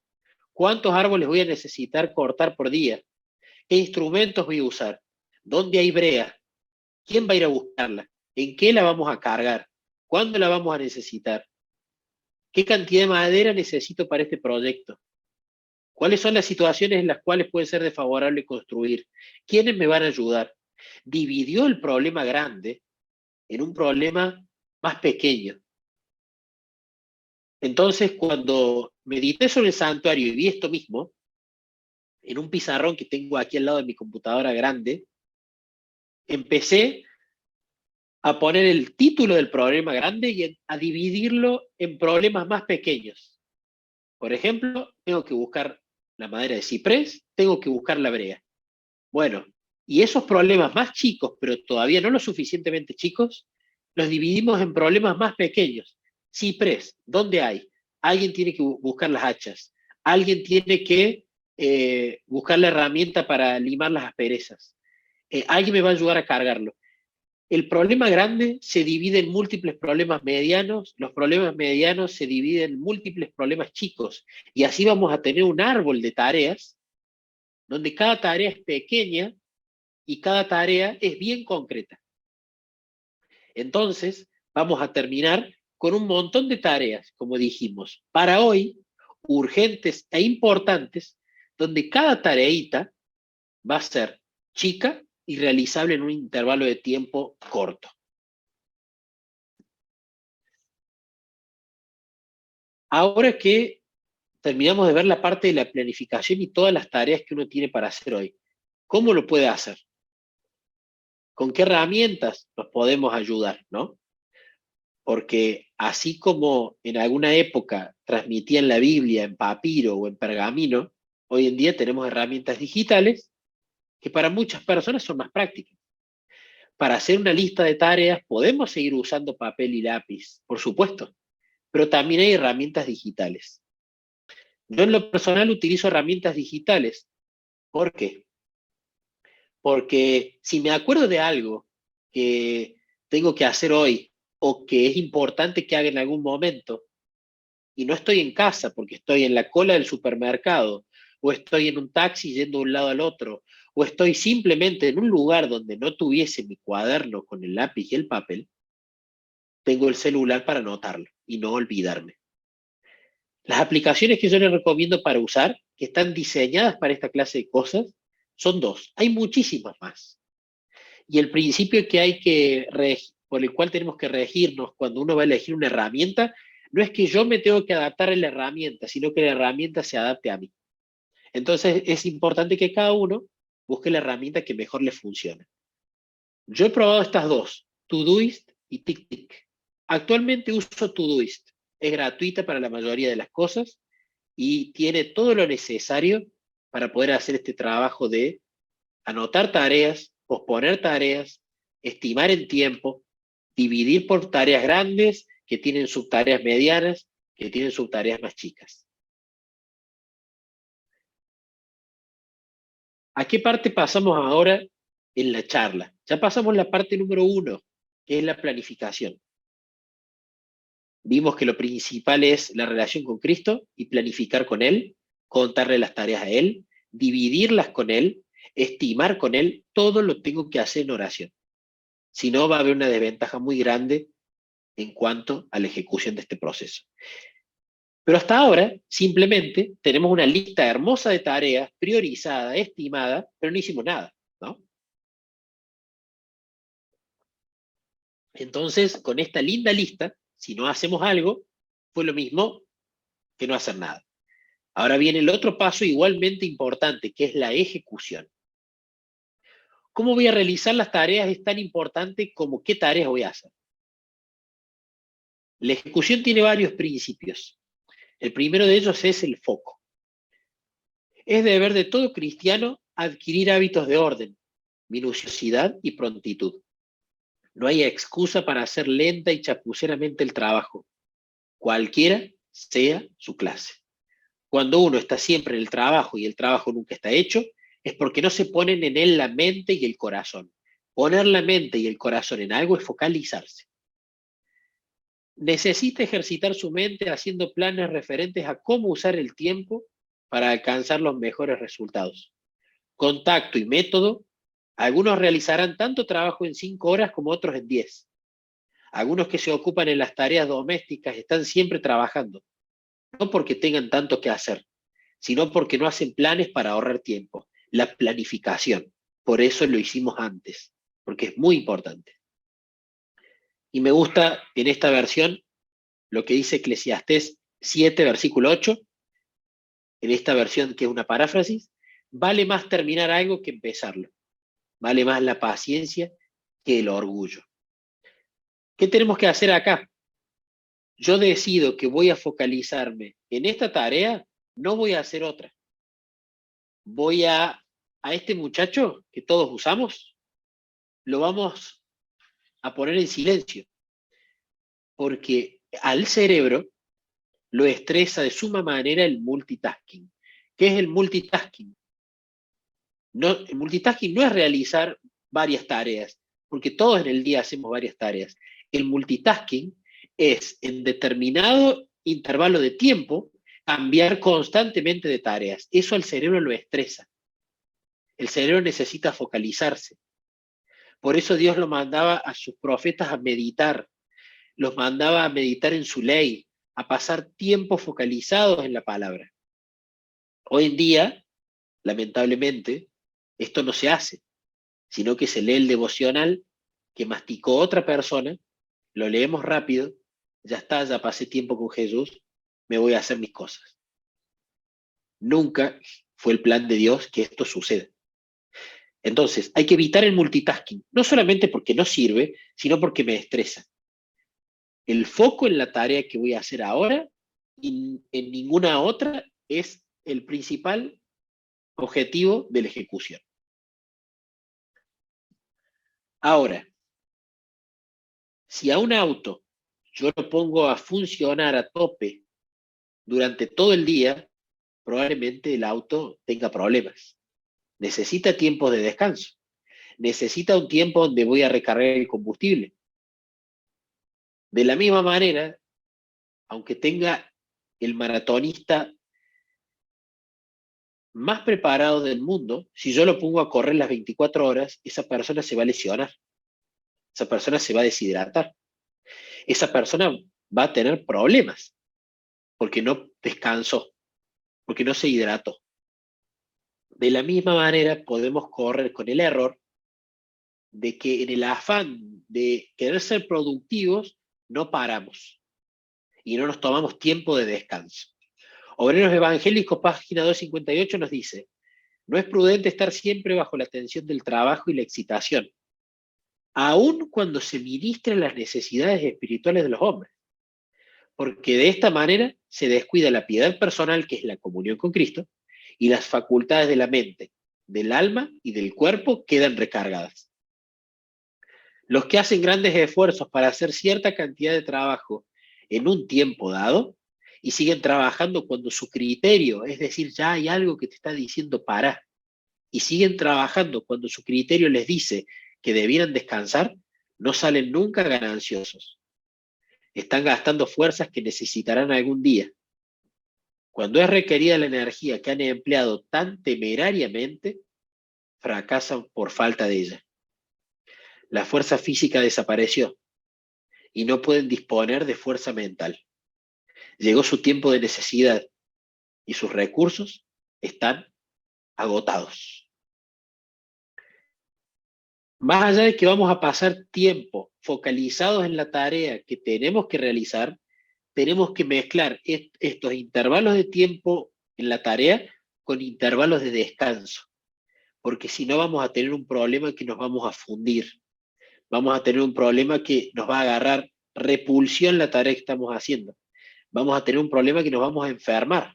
¿Cuántos árboles voy a necesitar cortar por día? ¿Qué instrumentos voy a usar? ¿Dónde hay brea? ¿Quién va a ir a buscarla? ¿En qué la vamos a cargar? ¿Cuándo la vamos a necesitar? ¿Qué cantidad de madera necesito para este proyecto? ¿Cuáles son las situaciones en las cuales puede ser desfavorable construir? ¿Quiénes me van a ayudar? Dividió el problema grande en un problema más pequeño. Entonces, cuando medité sobre el santuario y vi esto mismo, en un pizarrón que tengo aquí al lado de mi computadora grande, empecé a poner el título del problema grande y a dividirlo en problemas más pequeños. Por ejemplo, tengo que buscar la madera de ciprés, tengo que buscar la brea. Bueno, y esos problemas más chicos, pero todavía no lo suficientemente chicos, los dividimos en problemas más pequeños. Ciprés, ¿dónde hay? Alguien tiene que buscar las hachas, alguien tiene que buscar la herramienta para limar las asperezas, alguien me va a ayudar a cargarlo. El problema grande se divide en múltiples problemas medianos, los problemas medianos se dividen en múltiples problemas chicos, y así vamos a tener un árbol de tareas donde cada tarea es pequeña y cada tarea es bien concreta. Entonces, vamos a terminar con un montón de tareas, como dijimos, para hoy, urgentes e importantes, donde cada tareita va a ser chica y realizable en un intervalo de tiempo corto. Ahora que terminamos de ver la parte de la planificación y todas las tareas que uno tiene para hacer hoy, ¿cómo lo puede hacer? ¿Con qué herramientas nos podemos ayudar, no? Porque así como en alguna época transmitían la Biblia en papiro o en pergamino, hoy en día tenemos herramientas digitales que para muchas personas son más prácticas. Para hacer una lista de tareas podemos seguir usando papel y lápiz, por supuesto, pero también hay herramientas digitales. Yo en lo personal utilizo herramientas digitales. ¿Por qué? Porque si me acuerdo de algo que tengo que hacer hoy o que es importante que haga en algún momento y no estoy en casa porque estoy en la cola del supermercado o estoy en un taxi yendo de un lado al otro o estoy simplemente en un lugar donde no tuviese mi cuaderno con el lápiz y el papel, tengo el celular para anotarlo y no olvidarme. Las aplicaciones que yo les recomiendo para usar, que están diseñadas para esta clase de cosas, son dos. Hay muchísimas más. Y el principio que hay que por el cual tenemos que regirnos cuando uno va a elegir una herramienta, no es que yo me tengo que adaptar a la herramienta, sino que la herramienta se adapte a mí. Entonces es importante que cada uno busque la herramienta que mejor le funcione. Yo he probado estas dos, Todoist y TickTick. Actualmente uso Todoist. Es gratuita para la mayoría de las cosas y tiene todo lo necesario para poder hacer este trabajo de anotar tareas, posponer tareas, estimar en tiempo, dividir por tareas grandes que tienen subtareas medianas, que tienen subtareas más chicas. ¿A qué parte pasamos ahora en la charla? Ya pasamos la parte número 1, que es la planificación. Vimos que lo principal es la relación con Cristo y planificar con Él, contarle las tareas a Él, dividirlas con Él, estimar con Él, todo lo tengo que hacer en oración. Si no, va a haber una desventaja muy grande en cuanto a la ejecución de este proceso. Pero hasta ahora, simplemente tenemos una lista hermosa de tareas, priorizada, estimada, pero no hicimos nada, ¿no? Entonces, con esta linda lista, si no hacemos algo, fue lo mismo que no hacer nada. Ahora viene el otro paso igualmente importante, que es la ejecución. ¿Cómo voy a realizar las tareas? Es tan importante como qué tareas voy a hacer. La ejecución tiene varios principios. El primero de ellos es el foco. Es deber de todo cristiano adquirir hábitos de orden, minuciosidad y prontitud. No hay excusa para hacer lenta y chapuceramente el trabajo, cualquiera sea su clase. Cuando uno está siempre en el trabajo y el trabajo nunca está hecho, es porque no se ponen en él la mente y el corazón. Poner la mente y el corazón en algo es focalizarse. Necesita ejercitar su mente haciendo planes referentes a cómo usar el tiempo para alcanzar los mejores resultados. Con tacto y método, algunos realizarán tanto trabajo en 5 horas como otros en 10. Algunos que se ocupan en las tareas domésticas están siempre trabajando, no porque tengan tanto que hacer, sino porque no hacen planes para ahorrar tiempo. La planificación. Por eso lo hicimos antes, porque es muy importante. Y me gusta en esta versión lo que dice Eclesiastés 7, versículo 8, en esta versión que es una paráfrasis, vale más terminar algo que empezarlo. Vale más la paciencia que el orgullo. ¿Qué tenemos que hacer acá? Yo decido que voy a focalizarme en esta tarea, no voy a hacer otra. Voy a este muchacho que todos usamos, lo vamos a poner en silencio, porque al cerebro lo estresa de suma manera el multitasking. ¿Qué es el multitasking? No, el multitasking no es realizar varias tareas, porque todos en el día hacemos varias tareas. El multitasking es en determinado intervalo de tiempo cambiar constantemente de tareas. Eso al cerebro lo estresa. El cerebro necesita focalizarse. Por eso Dios lo mandaba a sus profetas a meditar, los mandaba a meditar en su ley, a pasar tiempo focalizados en la palabra. Hoy en día, lamentablemente, esto no se hace, sino que se lee el devocional que masticó otra persona, lo leemos rápido, ya está, ya pasé tiempo con Jesús, me voy a hacer mis cosas. Nunca fue el plan de Dios que esto suceda. Entonces, hay que evitar el multitasking, no solamente porque no sirve, sino porque me estresa. El foco en la tarea que voy a hacer ahora y en ninguna otra es el principal objetivo de la ejecución. Ahora, si a un auto yo lo pongo a funcionar a tope durante todo el día, probablemente el auto tenga problemas. Necesita tiempo de descanso. Necesita un tiempo donde voy a recargar el combustible. De la misma manera, aunque tenga el maratonista más preparado del mundo, si yo lo pongo a correr las 24 horas, esa persona se va a lesionar. Esa persona se va a deshidratar. Esa persona va a tener problemas porque no descansó, porque no se hidrató. De la misma manera podemos correr con el error de que en el afán de querer ser productivos no paramos y no nos tomamos tiempo de descanso. Obreros Evangélicos, página 258, nos dice: no es prudente estar siempre bajo la tensión del trabajo y la excitación, aun cuando se ministren las necesidades espirituales de los hombres, porque de esta manera se descuida la piedad personal, que es la comunión con Cristo, y las facultades de la mente, del alma y del cuerpo quedan recargadas. Los que hacen grandes esfuerzos para hacer cierta cantidad de trabajo en un tiempo dado y siguen trabajando cuando su criterio, es decir, ya hay algo que te está diciendo para, y siguen trabajando cuando su criterio les dice que debieran descansar, no salen nunca gananciosos. Están gastando fuerzas que necesitarán algún día. Cuando es requerida la energía que han empleado tan temerariamente, fracasan por falta de ella. La fuerza física desapareció y no pueden disponer de fuerza mental. Llegó su tiempo de necesidad y sus recursos están agotados. Más allá de que vamos a pasar tiempo focalizados en la tarea que tenemos que realizar, tenemos que mezclar estos intervalos de tiempo en la tarea con intervalos de descanso, porque si no vamos a tener un problema que nos vamos a fundir, vamos a tener un problema que nos va a agarrar repulsión la tarea que estamos haciendo, vamos a tener un problema que nos vamos a enfermar,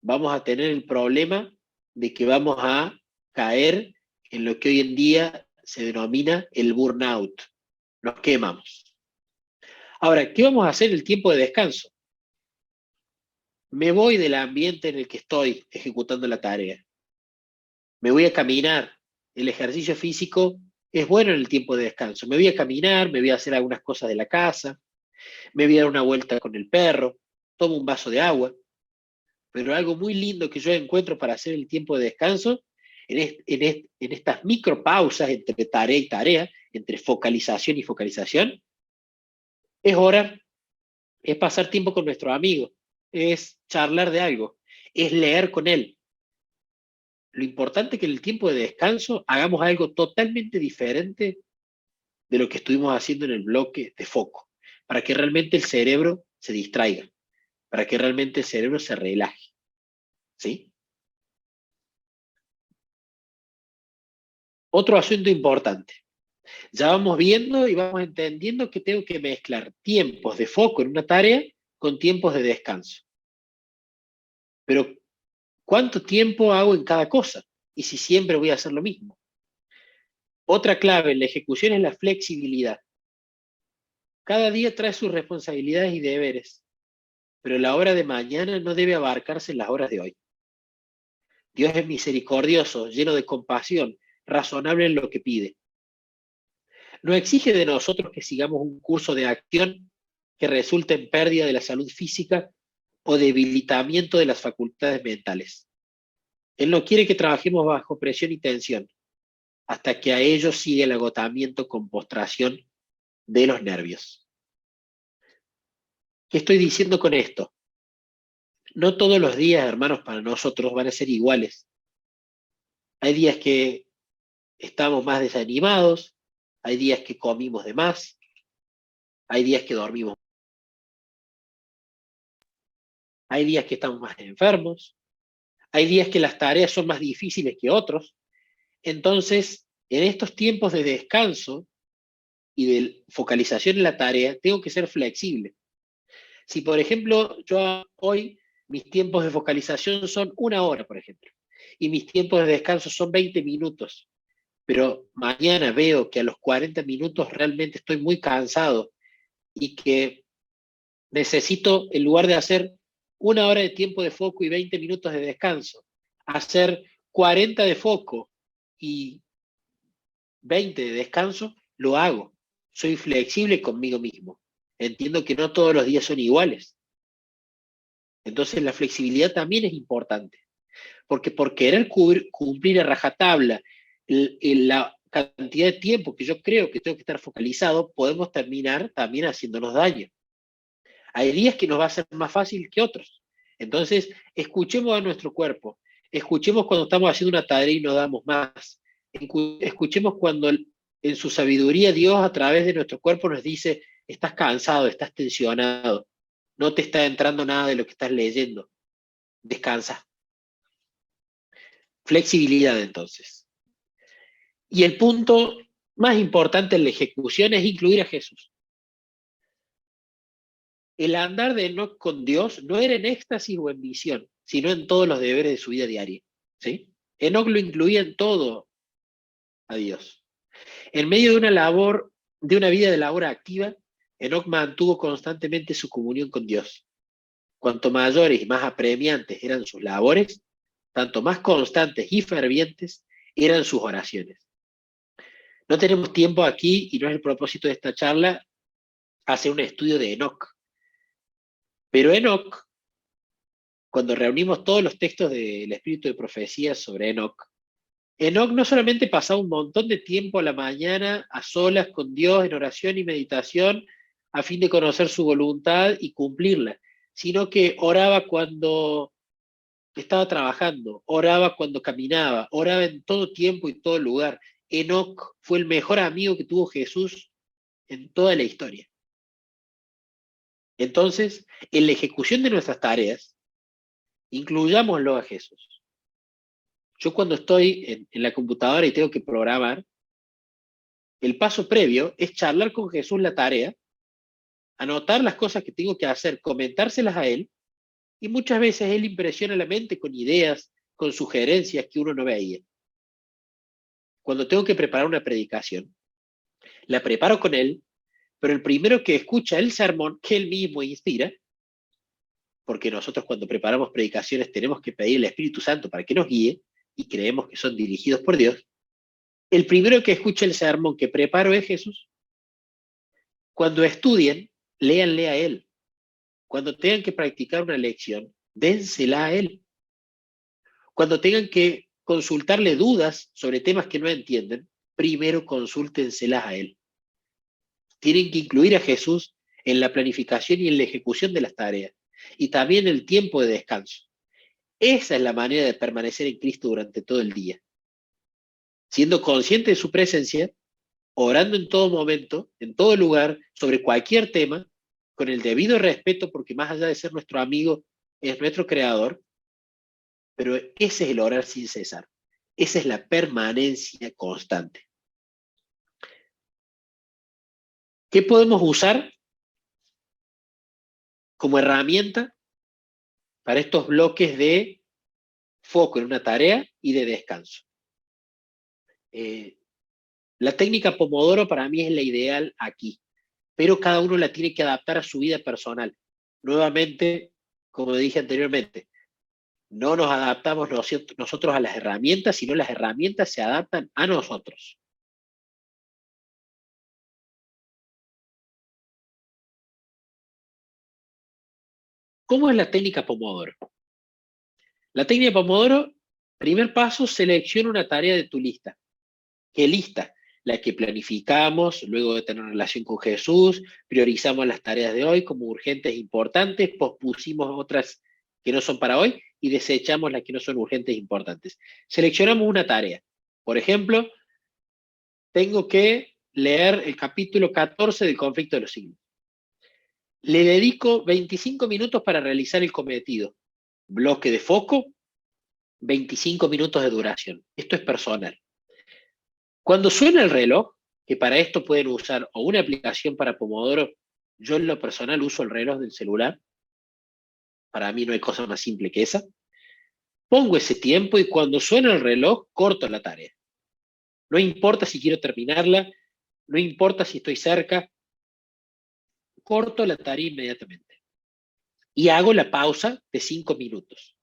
vamos a tener el problema de que vamos a caer en lo que hoy en día se denomina el burnout, nos quemamos. Ahora, ¿qué vamos a hacer en el tiempo de descanso? Me voy del ambiente en el que estoy ejecutando la tarea. Me voy a caminar. El ejercicio físico es bueno en el tiempo de descanso. Me voy a caminar, me voy a hacer algunas cosas de la casa, me voy a dar una vuelta con el perro, tomo un vaso de agua. Pero algo muy lindo que yo encuentro para hacer el tiempo de descanso, en estas micropausas entre tarea y tarea, entre focalización y focalización, es orar, es pasar tiempo con nuestro amigo, es charlar de algo, es leer con él. Lo importante es que en el tiempo de descanso hagamos algo totalmente diferente de lo que estuvimos haciendo en el bloque de foco, para que realmente el cerebro se distraiga, para que realmente el cerebro se relaje. ¿Sí? Otro asunto importante. Ya vamos viendo y vamos entendiendo que tengo que mezclar tiempos de foco en una tarea con tiempos de descanso. Pero, ¿cuánto tiempo hago en cada cosa? Y si siempre voy a hacer lo mismo. Otra clave en la ejecución es la flexibilidad. Cada día trae sus responsabilidades y deberes, pero la hora de mañana no debe abarcarse en las horas de hoy. Dios es misericordioso, lleno de compasión, razonable en lo que pide. No exige de nosotros que sigamos un curso de acción que resulte en pérdida de la salud física o debilitamiento de las facultades mentales. Él no quiere que trabajemos bajo presión y tensión, hasta que a ello sigue el agotamiento con postración de los nervios. ¿Qué estoy diciendo con esto? No todos los días, hermanos, para nosotros van a ser iguales. Hay días que estamos más desanimados, hay días que comimos de más, hay días que dormimos, hay días que estamos más enfermos, hay días que las tareas son más difíciles que otros. Entonces, en estos tiempos de descanso y de focalización en la tarea, tengo que ser flexible. Si, por ejemplo, yo hoy mis tiempos de focalización son 1 hora, por ejemplo, y mis tiempos de descanso son 20 minutos, pero mañana veo que a los 40 minutos realmente estoy muy cansado y que necesito, en lugar de hacer 1 hora de tiempo de foco y 20 minutos de descanso, hacer 40 de foco y 20 de descanso, lo hago. Soy flexible conmigo mismo. Entiendo que no todos los días son iguales. Entonces la flexibilidad también es importante, porque por querer cumplir a rajatabla la cantidad de tiempo que yo creo que tengo que estar focalizado, podemos terminar también haciéndonos daño. Hay días que nos va a ser más fácil que otros. Entonces, escuchemos a nuestro cuerpo, escuchemos cuando estamos haciendo una tarea y no damos más, escuchemos cuando en su sabiduría Dios a través de nuestro cuerpo nos dice, estás cansado, estás tensionado, no te está entrando nada de lo que estás leyendo, descansa. Flexibilidad entonces. Y el punto más importante en la ejecución es incluir a Jesús. El andar de Enoc con Dios no era en éxtasis o en visión, sino en todos los deberes de su vida diaria. ¿Sí? Enoc lo incluía en todo a Dios. En medio de una labor, de una vida de labor activa, Enoc mantuvo constantemente su comunión con Dios. Cuanto mayores y más apremiantes eran sus labores, tanto más constantes y fervientes eran sus oraciones. No tenemos tiempo aquí y no es el propósito de esta charla hacer un estudio de Enoc. Pero Enoc, cuando reunimos todos los textos del espíritu de profecía sobre Enoc, Enoc no solamente pasaba un montón de tiempo a la mañana a solas con Dios en oración y meditación a fin de conocer su voluntad y cumplirla, sino que oraba cuando estaba trabajando, oraba cuando caminaba, oraba en todo tiempo y todo lugar. Enoc fue el mejor amigo que tuvo Jesús en toda la historia. Entonces, en la ejecución de nuestras tareas, incluyámoslo a Jesús. Yo cuando estoy en la computadora y tengo que programar, el paso previo es charlar con Jesús la tarea, anotar las cosas que tengo que hacer, comentárselas a él, y muchas veces él impresiona la mente con ideas, con sugerencias que uno no veía. Cuando tengo que preparar una predicación, la preparo con él, pero el primero que escucha el sermón que él mismo inspira, porque nosotros cuando preparamos predicaciones tenemos que pedir al Espíritu Santo para que nos guíe, y creemos que son dirigidos por Dios, el primero que escucha el sermón que preparo es Jesús. Cuando estudien, léanle a él. Cuando tengan que practicar una lección, dénsela a él. Cuando tengan que consultarle dudas sobre temas que no entienden, primero consúltenselas a él. Tienen que incluir a Jesús en la planificación y en la ejecución de las tareas, y también el tiempo de descanso. Esa es la manera de permanecer en Cristo durante todo el día, siendo consciente de su presencia, orando en todo momento, en todo lugar, sobre cualquier tema, con el debido respeto, porque más allá de ser nuestro amigo, es nuestro creador, pero ese es el orar sin cesar. Esa es la permanencia constante. ¿Qué podemos usar como herramienta para estos bloques de foco en una tarea y de descanso? La técnica Pomodoro para mí es la ideal aquí, pero cada uno la tiene que adaptar a su vida personal. Nuevamente, como dije anteriormente, no nos adaptamos nosotros a las herramientas, sino las herramientas se adaptan a nosotros. ¿Cómo es la técnica Pomodoro? La técnica Pomodoro, primer paso, selecciona una tarea de tu lista. ¿Qué lista? La que planificamos, luego de tener relación con Jesús, priorizamos las tareas de hoy como urgentes e importantes, pospusimos otras que no son para hoy y desechamos las que no son urgentes e importantes. Seleccionamos una tarea. Por ejemplo, tengo que leer el capítulo 14 del Conflicto de los Siglos. Le dedico 25 minutos para realizar el cometido. Bloque de foco, 25 minutos de duración. Esto es personal. Cuando suena el reloj, que para esto pueden usar o una aplicación para Pomodoro, yo en lo personal uso el reloj del celular, para mí no hay cosa más simple que esa, pongo ese tiempo y cuando suena el reloj, corto la tarea. No importa si quiero terminarla, no importa si estoy cerca, corto la tarea inmediatamente. Y hago la pausa de 5 minutos.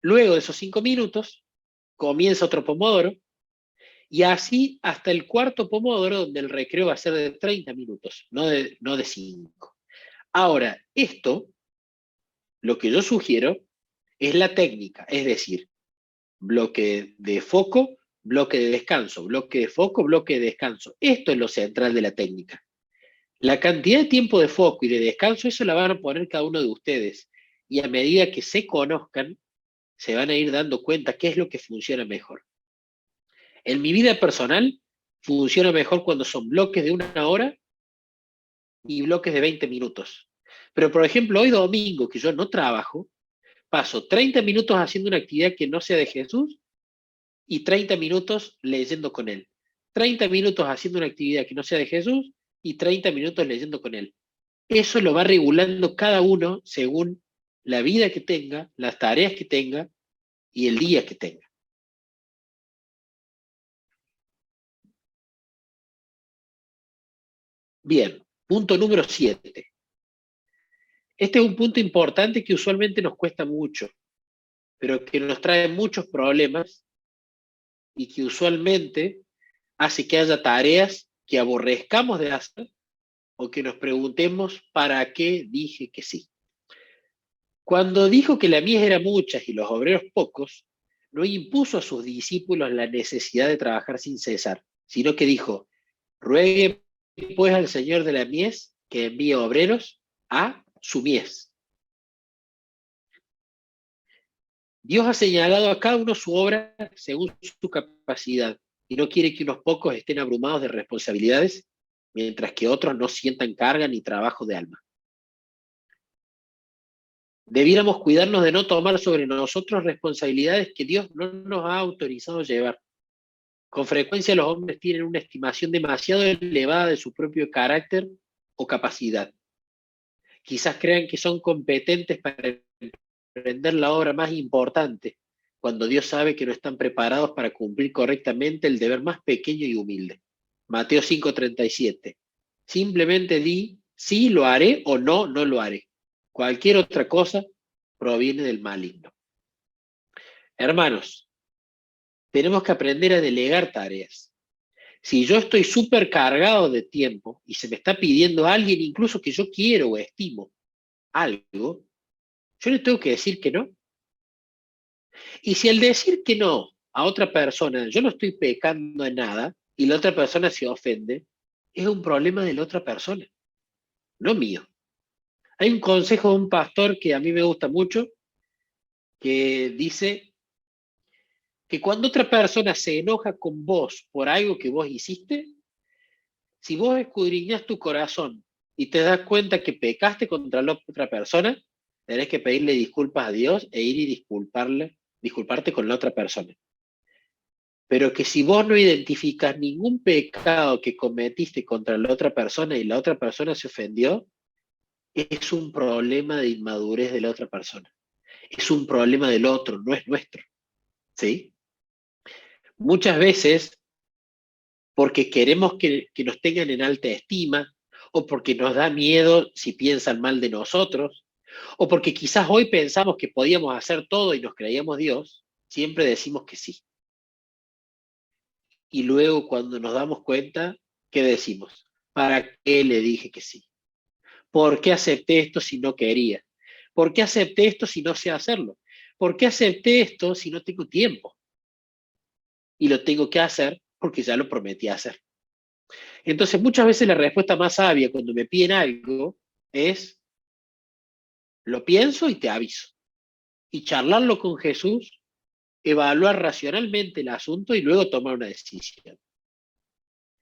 Luego de esos 5 minutos, comienza otro Pomodoro, y así hasta el cuarto Pomodoro, donde el recreo va a ser de 30 minutos, no de 5. Ahora, esto, lo que yo sugiero, es la técnica, es decir, bloque de foco, bloque de descanso, bloque de foco, bloque de descanso. Esto es lo central de la técnica. La cantidad de tiempo de foco y de descanso, eso la van a poner cada uno de ustedes. Y a medida que se conozcan, se van a ir dando cuenta qué es lo que funciona mejor. En mi vida personal, funciona mejor cuando son bloques de 1 hora y bloques de 20 minutos. Pero, por ejemplo, hoy domingo, que yo no trabajo, paso 30 minutos haciendo una actividad que no sea de Jesús y 30 minutos leyendo con él. 30 minutos haciendo una actividad que no sea de Jesús y 30 minutos leyendo con él. Eso lo va regulando cada uno según la vida que tenga, las tareas que tenga y el día que tenga. Bien, punto número 7. Este es un punto importante que usualmente nos cuesta mucho, pero que nos trae muchos problemas y que usualmente hace que haya tareas que aborrezcamos de hacer o que nos preguntemos ¿para qué dije que sí? Cuando dijo que la mies era mucha y los obreros pocos, no impuso a sus discípulos la necesidad de trabajar sin cesar, sino que dijo, ruegue pues al Señor de la mies que envíe obreros a su mies. Dios ha señalado a cada uno su obra según su capacidad y no quiere que unos pocos estén abrumados de responsabilidades, mientras que otros no sientan carga ni trabajo de alma. Debiéramos cuidarnos de no tomar sobre nosotros responsabilidades que Dios no nos ha autorizado llevar. Con frecuencia los hombres tienen una estimación demasiado elevada de su propio carácter o capacidad. Quizás crean que son competentes para emprender la obra más importante, cuando Dios sabe que no están preparados para cumplir correctamente el deber más pequeño y humilde. Mateo 5:37. Simplemente di, sí lo haré o no, no lo haré. Cualquier otra cosa proviene del maligno. Hermanos, tenemos que aprender a delegar tareas. Si yo estoy súper cargado de tiempo y se me está pidiendo a alguien incluso que yo quiero o estimo algo, yo le tengo que decir que no. Y si al decir que no a otra persona, yo no estoy pecando en nada y la otra persona se ofende, es un problema de la otra persona, no mío. Hay un consejo de un pastor que a mí me gusta mucho, que dice que cuando otra persona se enoja con vos por algo que vos hiciste, si vos escudriñas tu corazón y te das cuenta que pecaste contra la otra persona, tenés que pedirle disculpas a Dios e ir y disculparte con la otra persona. Pero que si vos no identificas ningún pecado que cometiste contra la otra persona y la otra persona se ofendió, es un problema de inmadurez de la otra persona. Es un problema del otro, no es nuestro. ¿Sí? Muchas veces, porque queremos que nos tengan en alta estima, o porque nos da miedo si piensan mal de nosotros, o porque quizás hoy pensamos que podíamos hacer todo y nos creíamos Dios, siempre decimos que sí. Y luego cuando nos damos cuenta, ¿qué decimos? ¿Para qué le dije que sí? ¿Por qué acepté esto si no quería? ¿Por qué acepté esto si no sé hacerlo? ¿Por qué acepté esto si no tengo tiempo? Y lo tengo que hacer porque ya lo prometí hacer. Entonces, muchas veces la respuesta más sabia cuando me piden algo es, lo pienso y te aviso. Y charlarlo con Jesús, evaluar racionalmente el asunto y luego tomar una decisión.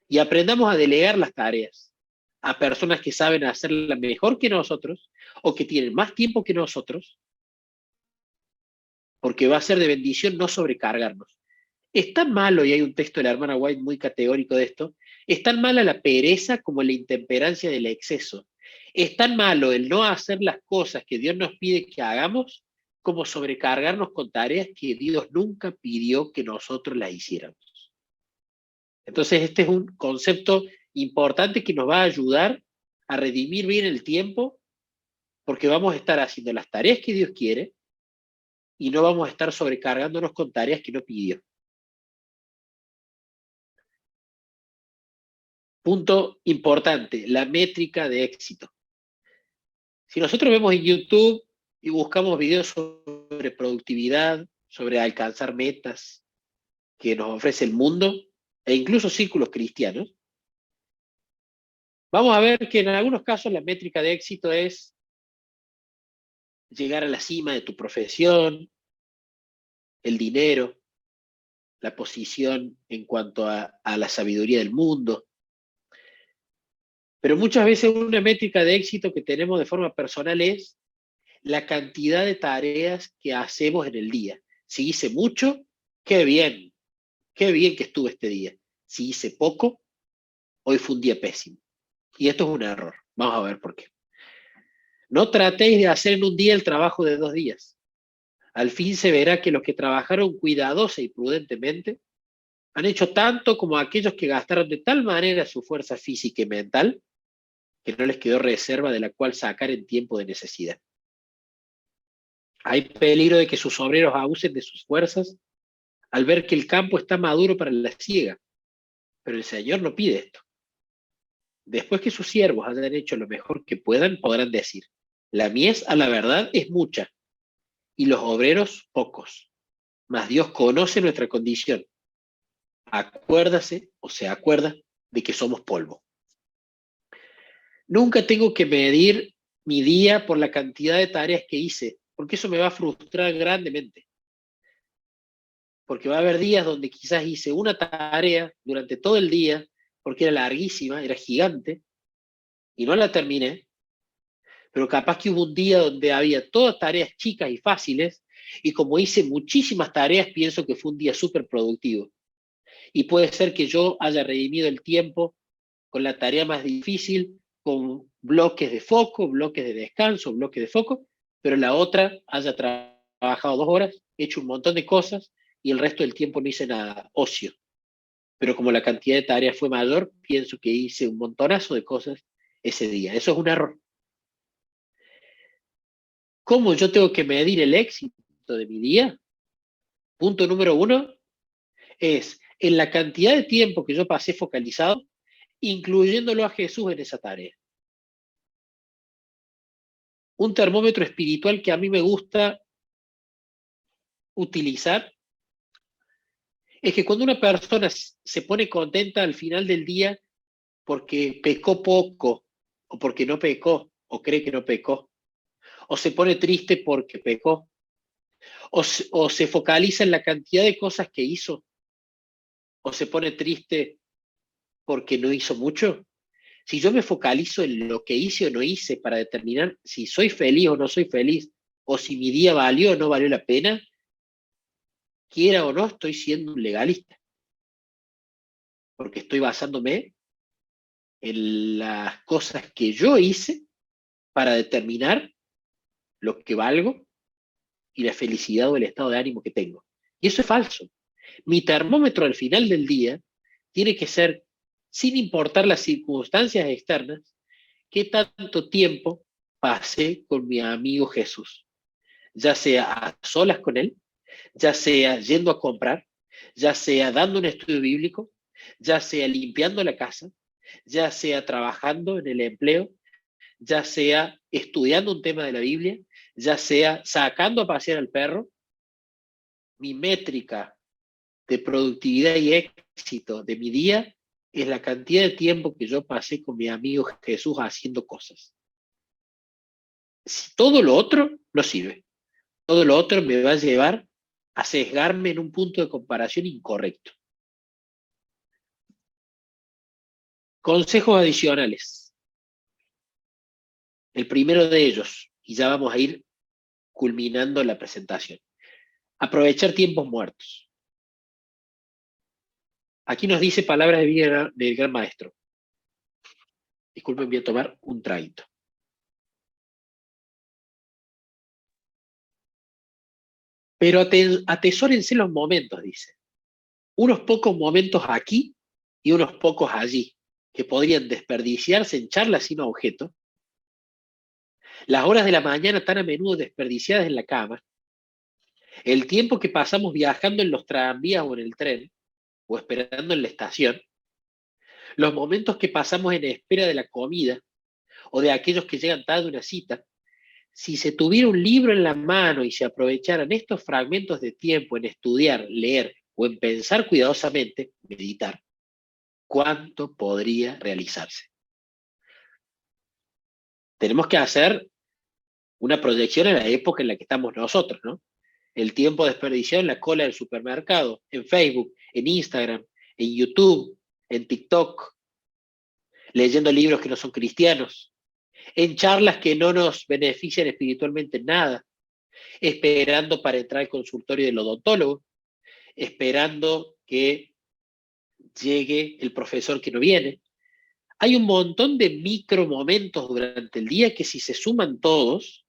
Y aprendamos a delegar las tareas a personas que saben hacerla mejor que nosotros o que tienen más tiempo que nosotros, porque va a ser de bendición no sobrecargarnos. Es tan malo, y hay un texto de la hermana White muy categórico de esto, es tan mala la pereza como la intemperancia del exceso. Es tan malo el no hacer las cosas que Dios nos pide que hagamos como sobrecargarnos con tareas que Dios nunca pidió que nosotros las hiciéramos. Entonces, este es un concepto importante que nos va a ayudar a redimir bien el tiempo, porque vamos a estar haciendo las tareas que Dios quiere y no vamos a estar sobrecargándonos con tareas que no pidió. Punto importante, la métrica de éxito. Si nosotros vemos en YouTube y buscamos videos sobre productividad, sobre alcanzar metas que nos ofrece el mundo, e incluso círculos cristianos, vamos a ver que en algunos casos la métrica de éxito es llegar a la cima de tu profesión, el dinero, la posición en cuanto a la sabiduría del mundo. Pero muchas veces una métrica de éxito que tenemos de forma personal es la cantidad de tareas que hacemos en el día. Si hice mucho, qué bien que estuve este día. Si hice poco, hoy fue un día pésimo. Y esto es un error. Vamos a ver por qué. No tratéis de hacer en un día el trabajo de 2 días. Al fin se verá que los que trabajaron cuidadosa y prudentemente han hecho tanto como aquellos que gastaron de tal manera su fuerza física y mental que no les quedó reserva de la cual sacar en tiempo de necesidad. Hay peligro de que sus obreros abusen de sus fuerzas al ver que el campo está maduro para la siega, pero el Señor no pide esto. Después que sus siervos hayan hecho lo mejor que puedan, podrán decir, la mies a la verdad es mucha, y los obreros pocos. Mas Dios conoce nuestra condición. Acuérdase, o se acuerda, de que somos polvo. Nunca tengo que medir mi día por la cantidad de tareas que hice, porque eso me va a frustrar grandemente. Porque va a haber días donde quizás hice una tarea durante todo el día, porque era larguísima, era gigante, y no la terminé, pero capaz que hubo un día donde había todas tareas chicas y fáciles, y como hice muchísimas tareas, pienso que fue un día súper productivo. Y puede ser que yo haya redimido el tiempo con la tarea más difícil, con bloques de foco, bloques de descanso, bloques de foco, pero la otra haya trabajado 2 horas, hecho un montón de cosas y el resto del tiempo no hice nada, ocio. Pero como la cantidad de tareas fue mayor, pienso que hice un montonazo de cosas ese día. Eso es un error. ¿Cómo yo tengo que medir el éxito de mi día? Punto número 1 es en la cantidad de tiempo que yo pasé focalizado, incluyéndolo a Jesús en esa tarea. Un termómetro espiritual que a mí me gusta utilizar es que cuando una persona se pone contenta al final del día porque pecó poco, o porque no pecó, o cree que no pecó, o se pone triste porque pecó, o se focaliza en la cantidad de cosas que hizo, o se pone triste porque no hizo mucho. Si yo me focalizo en lo que hice o no hice para determinar si soy feliz o no soy feliz, o si mi día valió o no valió la pena, quiera o no, estoy siendo un legalista, porque estoy basándome en las cosas que yo hice para determinar lo que valgo y la felicidad o el estado de ánimo que tengo. Y eso es falso. Mi termómetro al final del día tiene que ser, sin importar las circunstancias externas, qué tanto tiempo pasé con mi amigo Jesús, ya sea a solas con él, ya sea yendo a comprar, ya sea dando un estudio bíblico, ya sea limpiando la casa, ya sea trabajando en el empleo, ya sea estudiando un tema de la Biblia, ya sea sacando a pasear al perro. Mi métrica de productividad y éxito de mi día es la cantidad de tiempo que yo pasé con mi amigo Jesús haciendo cosas. Si todo lo otro no sirve, todo lo otro me va a llevar a sesgarme en un punto de comparación incorrecto. Consejos adicionales. El primero de ellos, y ya vamos a ir culminando la presentación. Aprovechar tiempos muertos. Aquí nos dice palabras de vida del gran maestro. Disculpen, voy a tomar un traguito. Pero atesórense los momentos, dice. Unos pocos momentos aquí y unos pocos allí, que podrían desperdiciarse en charlas sin objeto. Las horas de la mañana tan a menudo desperdiciadas en la cama. El tiempo que pasamos viajando en los tranvías o en el tren, o esperando en la estación. Los momentos que pasamos en espera de la comida, o de aquellos que llegan tarde a una cita. Si se tuviera un libro en la mano y se aprovecharan estos fragmentos de tiempo en estudiar, leer o en pensar cuidadosamente, meditar, ¿cuánto podría realizarse? Tenemos que hacer una proyección en la época en la que estamos nosotros, ¿no? El tiempo desperdiciado en la cola del supermercado, en Facebook, en Instagram, en YouTube, en TikTok, leyendo libros que no son cristianos, en charlas que no nos benefician espiritualmente en nada, esperando para entrar al consultorio del odontólogo, esperando que llegue el profesor que no viene. Hay un montón de micro momentos durante el día que si se suman todos,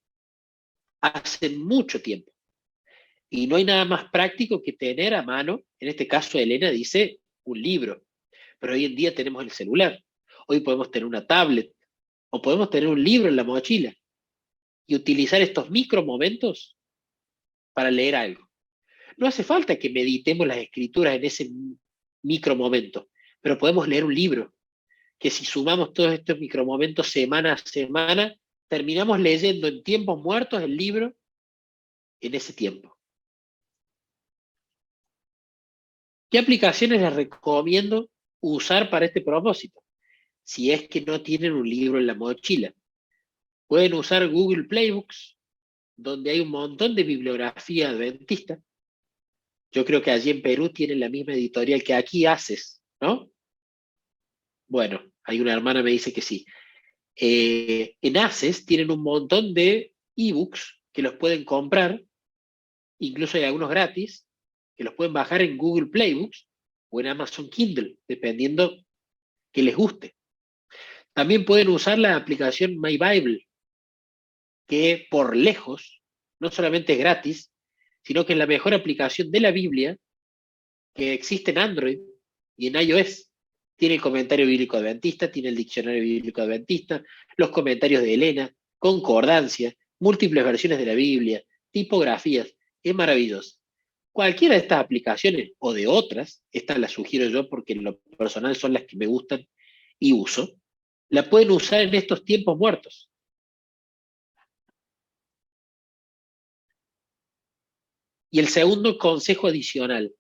hacen mucho tiempo. Y no hay nada más práctico que tener a mano, en este caso Elena dice, un libro. Pero hoy en día tenemos el celular. Hoy podemos tener una tablet o podemos tener un libro en la mochila y utilizar estos micro momentos para leer algo. No hace falta que meditemos las escrituras en ese micro momento, pero podemos leer un libro, que si sumamos todos estos micromomentos semana a semana, terminamos leyendo en tiempos muertos el libro en ese tiempo. ¿Qué aplicaciones les recomiendo usar para este propósito? Si es que no tienen un libro en la mochila. Pueden usar Google Playbooks, donde hay un montón de bibliografía adventista. Yo creo que allí en Perú tienen la misma editorial que aquí haces, ¿no? Bueno, hay una hermana que me dice que sí. En ACES tienen un montón de ebooks que los pueden comprar, incluso hay algunos gratis, que los pueden bajar en Google Playbooks o en Amazon Kindle, dependiendo que les guste. También pueden usar la aplicación My Bible, que por lejos no solamente es gratis, sino que es la mejor aplicación de la Biblia que existe en Android y en iOS. Tiene el comentario bíblico adventista, tiene el diccionario bíblico adventista, los comentarios de Elena, concordancia, múltiples versiones de la Biblia, tipografías. Es maravilloso. Cualquiera de estas aplicaciones o de otras, estas las sugiero yo porque en lo personal son las que me gustan y uso, la pueden usar en estos tiempos muertos. Y el segundo consejo adicional,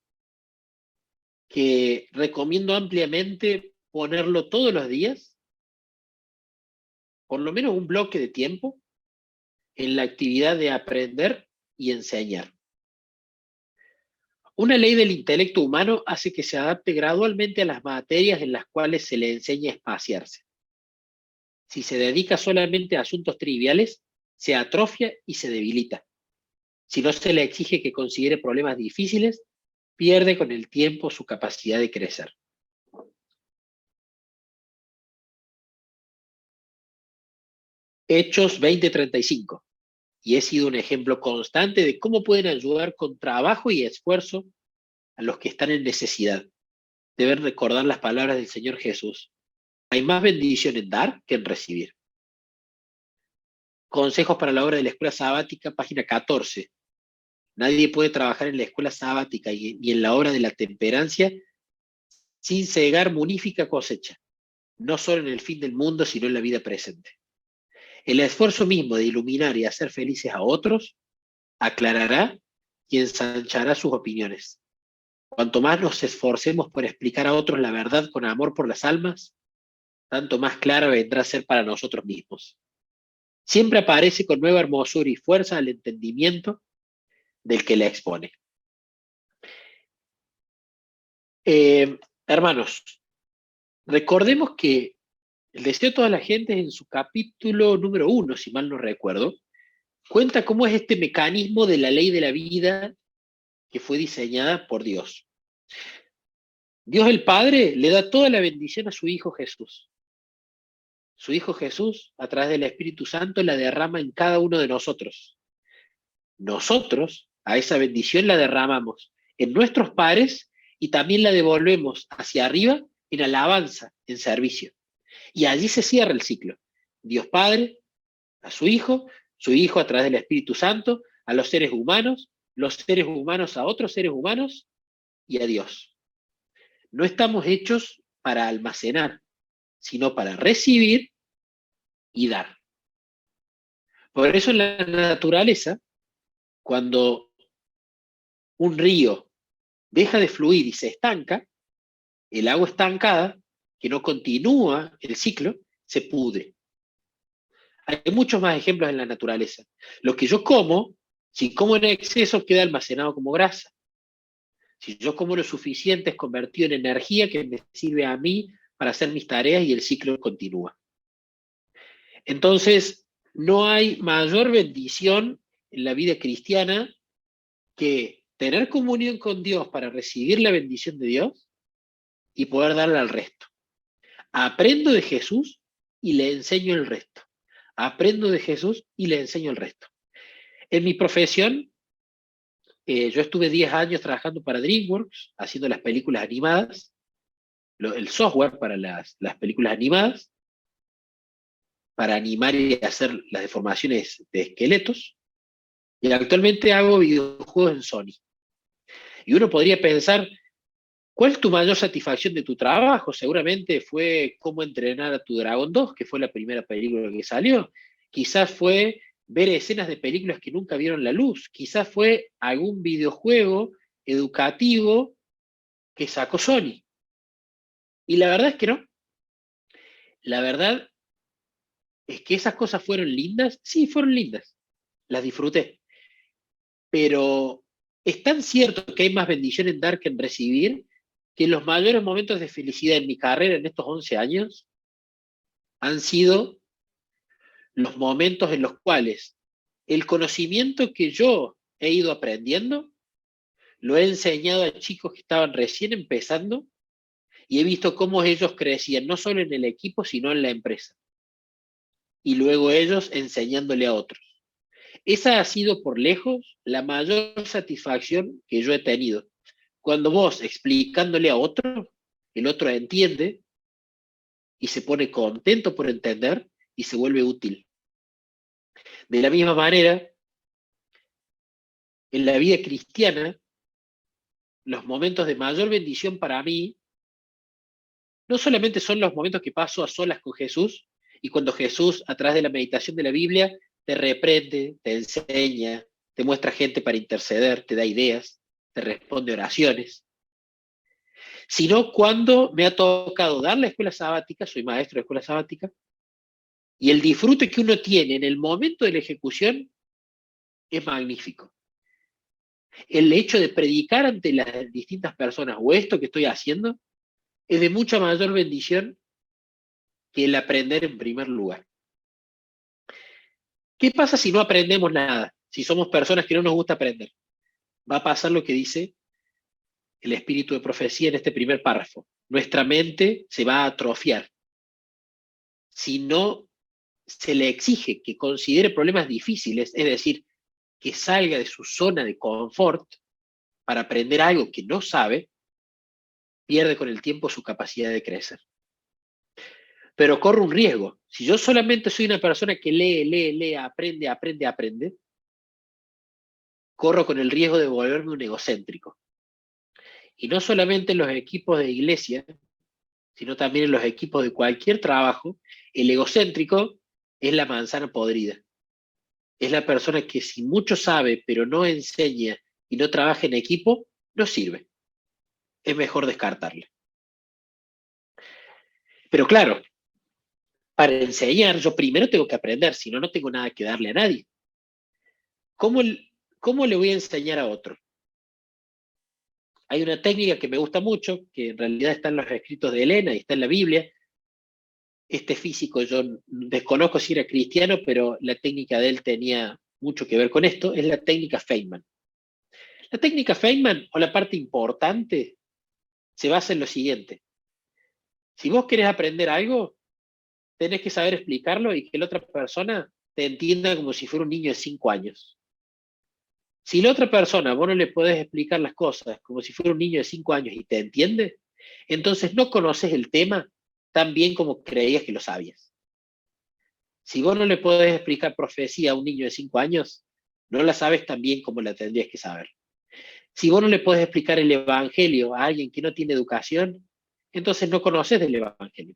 que recomiendo ampliamente ponerlo todos los días, por lo menos un bloque de tiempo, en la actividad de aprender y enseñar. Una ley del intelecto humano hace que se adapte gradualmente a las materias en las cuales se le enseña a espaciarse. Si se dedica solamente a asuntos triviales, se atrofia y se debilita. Si no se le exige que considere problemas difíciles, pierde con el tiempo su capacidad de crecer. Hechos 20:35. Y he sido un ejemplo constante de cómo pueden ayudar con trabajo y esfuerzo a los que están en necesidad. Deben recordar las palabras del Señor Jesús. Hay más bendición en dar que en recibir. Consejos para la obra de la escuela sabática, página 14. Nadie puede trabajar en la escuela sabática ni en la obra de la temperancia sin cegar munífica cosecha, no solo en el fin del mundo, sino en la vida presente. El esfuerzo mismo de iluminar y hacer felices a otros aclarará y ensanchará sus opiniones. Cuanto más nos esforcemos por explicar a otros la verdad con amor por las almas, tanto más clara vendrá a ser para nosotros mismos. Siempre aparece con nueva hermosura y fuerza al entendimiento del que la expone. Hermanos, recordemos que el deseo de toda la gente en su capítulo número 1, si mal no recuerdo, cuenta cómo es este mecanismo de la ley de la vida que fue diseñada por Dios. Dios el Padre le da toda la bendición a su Hijo Jesús. Su Hijo Jesús, a través del Espíritu Santo, la derrama en cada uno de nosotros. Nosotros a esa bendición la derramamos en nuestros pares y también la devolvemos hacia arriba en alabanza, en servicio. Y allí se cierra el ciclo. Dios Padre a su Hijo a través del Espíritu Santo, a los seres humanos a otros seres humanos y a Dios. No estamos hechos para almacenar, sino para recibir y dar. Por eso en la naturaleza, cuando un río deja de fluir y se estanca, el agua estancada, que no continúa el ciclo, se pudre. Hay muchos más ejemplos en la naturaleza. Lo que yo como, si como en exceso, queda almacenado como grasa. Si yo como lo suficiente, es convertido en energía que me sirve a mí para hacer mis tareas y el ciclo continúa. Entonces, no hay mayor bendición en la vida cristiana que tener comunión con Dios para recibir la bendición de Dios y poder darla al resto. Aprendo de Jesús y le enseño el resto. Aprendo de Jesús y le enseño el resto. En mi profesión, yo estuve 10 años trabajando para DreamWorks, haciendo las películas animadas, el software para las películas animadas, para animar y hacer las deformaciones de esqueletos, y actualmente hago videojuegos en Sony. Y uno podría pensar, ¿Cuál es tu mayor satisfacción de tu trabajo? Seguramente fue Cómo entrenar a tu dragón 2, que fue la primera película que salió. Quizás fue ver escenas de películas que nunca vieron la luz. Quizás fue algún videojuego educativo que sacó Sony. Y la verdad es que no. La verdad es que esas cosas fueron lindas. Sí, fueron lindas. Las disfruté. Pero es tan cierto que hay más bendición en dar que en recibir, que los mayores momentos de felicidad en mi carrera en estos 11 años han sido los momentos en los cuales el conocimiento que yo he ido aprendiendo lo he enseñado a chicos que estaban recién empezando y he visto cómo ellos crecían, no solo en el equipo, sino en la empresa. Y luego ellos enseñándole a otros. Esa ha sido por lejos la mayor satisfacción que yo he tenido. Cuando vos explicándole a otro, el otro entiende y se pone contento por entender y se vuelve útil. De la misma manera, en la vida cristiana, los momentos de mayor bendición para mí no solamente son los momentos que paso a solas con Jesús y cuando Jesús, a través de la meditación de la Biblia, te reprende, te enseña, te muestra gente para interceder, te da ideas, te responde oraciones, sino cuando me ha tocado dar la escuela sabática, soy maestro de escuela sabática, y el disfrute que uno tiene en el momento de la ejecución es magnífico. El hecho de predicar ante las distintas personas o esto que estoy haciendo es de mucha mayor bendición que el aprender en primer lugar. ¿Qué pasa si no aprendemos nada? Si somos personas que no nos gusta aprender. Va a pasar lo que dice el espíritu de profecía en este primer párrafo. Nuestra mente se va a atrofiar. Si no se le exige que considere problemas difíciles, es decir, que salga de su zona de confort para aprender algo que no sabe, pierde con el tiempo su capacidad de crecer. Pero corre un riesgo. Si yo solamente soy una persona que lee, aprende, corro con el riesgo de volverme un egocéntrico. Y no solamente en los equipos de iglesia, sino también en los equipos de cualquier trabajo, el egocéntrico es la manzana podrida. Es la persona que si mucho sabe, pero no enseña y no trabaja en equipo, no sirve. Es mejor descartarle. Pero claro, para enseñar yo primero tengo que aprender, si no, no tengo nada que darle a nadie. ¿Cómo, cómo le voy a enseñar a otro? Hay una técnica que me gusta mucho, que en realidad está en los escritos de Elena y está en la Biblia. Este físico, yo desconozco si era cristiano, pero la técnica de él tenía mucho que ver con esto, es la técnica Feynman. La técnica Feynman, o la parte importante, se basa en lo siguiente. Si vos querés aprender algo, tenés que saber explicarlo y que la otra persona te entienda como si fuera un niño de 5 años. Si la otra persona, vos no le podés explicar las cosas como si fuera un niño de 5 años y te entiende, entonces no conoces el tema tan bien como creías que lo sabías. Si vos no le podés explicar profecía a un niño de 5 años, no la sabes tan bien como la tendrías que saber. Si vos no le podés explicar el evangelio a alguien que no tiene educación, entonces no conoces del evangelio.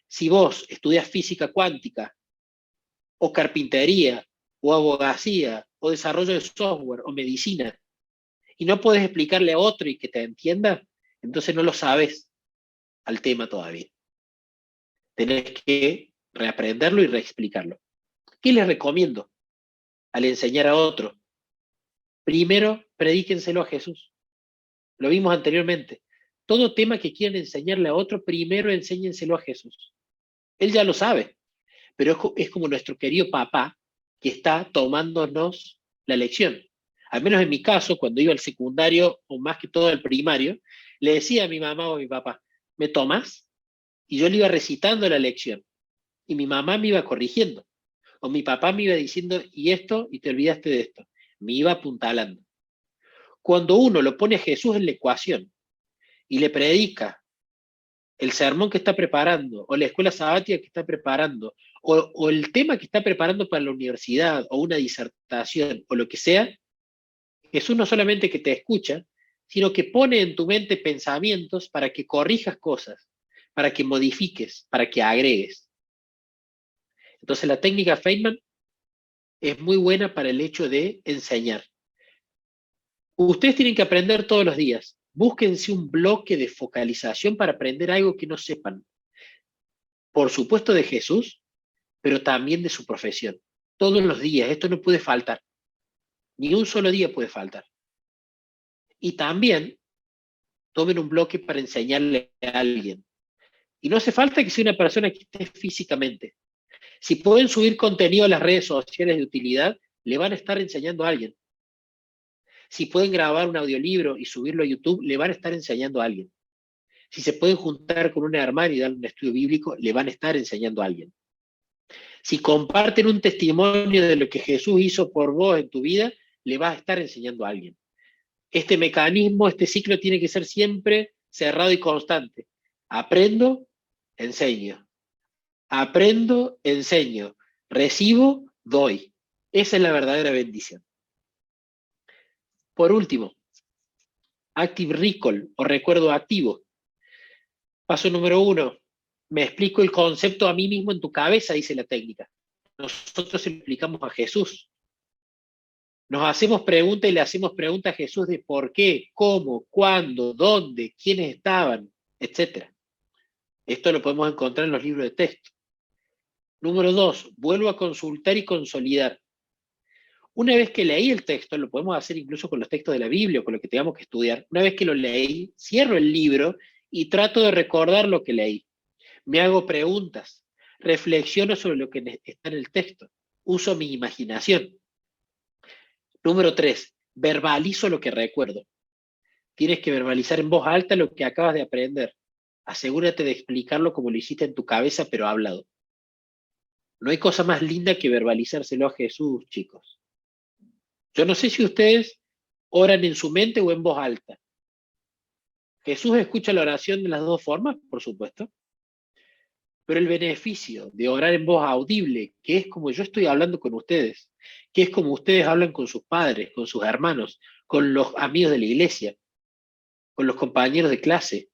Si vos estudias física cuántica, o carpintería, o abogacía, o desarrollo de software, o medicina, y no podés explicarle a otro y que te entienda, entonces no lo sabes al tema todavía. Tenés que reaprenderlo y reexplicarlo. ¿Qué les recomiendo al enseñar a otro? Primero, predíquenselo a Jesús. Lo vimos anteriormente. Todo tema que quieran enseñarle a otro, primero enséñenselo a Jesús. Él ya lo sabe, pero es como nuestro querido papá que está tomándonos la lección. Al menos en mi caso, cuando iba al secundario, o más que todo al primario, le decía a mi mamá o a mi papá, ¿me tomas? Y yo le iba recitando la lección. Y mi mamá me iba corrigiendo. O mi papá me iba diciendo, y esto, y te olvidaste de esto. Me iba apuntalando. Cuando uno lo pone a Jesús en la ecuación y le predica el sermón que está preparando, o la escuela sabática que está preparando, o el tema que está preparando para la universidad, o una disertación, o lo que sea, Jesús no solamente que te escucha, sino que pone en tu mente pensamientos para que corrijas cosas, para que modifiques, para que agregues. Entonces la técnica Feynman es muy buena para el hecho de enseñar. Ustedes tienen que aprender todos los días. Búsquense un bloque de focalización para aprender algo que no sepan. Por supuesto de Jesús, pero también de su profesión. Todos los días, esto no puede faltar. Ni un solo día puede faltar. Y también tomen un bloque para enseñarle a alguien. Y no hace falta que sea una persona que esté físicamente. Si pueden subir contenido a las redes sociales de utilidad, le van a estar enseñando a alguien. Si pueden grabar un audiolibro y subirlo a YouTube, le van a estar enseñando a alguien. Si se pueden juntar con un hermano y darle un estudio bíblico, le van a estar enseñando a alguien. Si comparten un testimonio de lo que Jesús hizo por vos en tu vida, le vas a estar enseñando a alguien. Este mecanismo, este ciclo tiene que ser siempre cerrado y constante. Aprendo, enseño. Aprendo, enseño. Recibo, doy. Esa es la verdadera bendición. Por último, Active Recall o recuerdo activo. Paso número 1. Me explico el concepto a mí mismo en tu cabeza, dice la técnica. Nosotros se lo explicamos a Jesús. Nos hacemos preguntas y le hacemos preguntas a Jesús de por qué, cómo, cuándo, dónde, quiénes estaban, etc. Esto lo podemos encontrar en los libros de texto. Número 2, vuelvo a consultar y consolidar. Una vez que leí el texto, lo podemos hacer incluso con los textos de la Biblia o con lo que tengamos que estudiar. Una vez que lo leí, cierro el libro y trato de recordar lo que leí. Me hago preguntas, reflexiono sobre lo que está en el texto, uso mi imaginación. Número 3, verbalizo lo que recuerdo. Tienes que verbalizar en voz alta lo que acabas de aprender. Asegúrate de explicarlo como lo hiciste en tu cabeza, pero hablado. No hay cosa más linda que verbalizárselo a Jesús, chicos. Yo no sé si ustedes oran en su mente o en voz alta. Jesús escucha la oración de las dos formas, por supuesto, pero el beneficio de orar en voz audible, que es como yo estoy hablando con ustedes, que es como ustedes hablan con sus padres, con sus hermanos, con los amigos de la iglesia, con los compañeros de clase,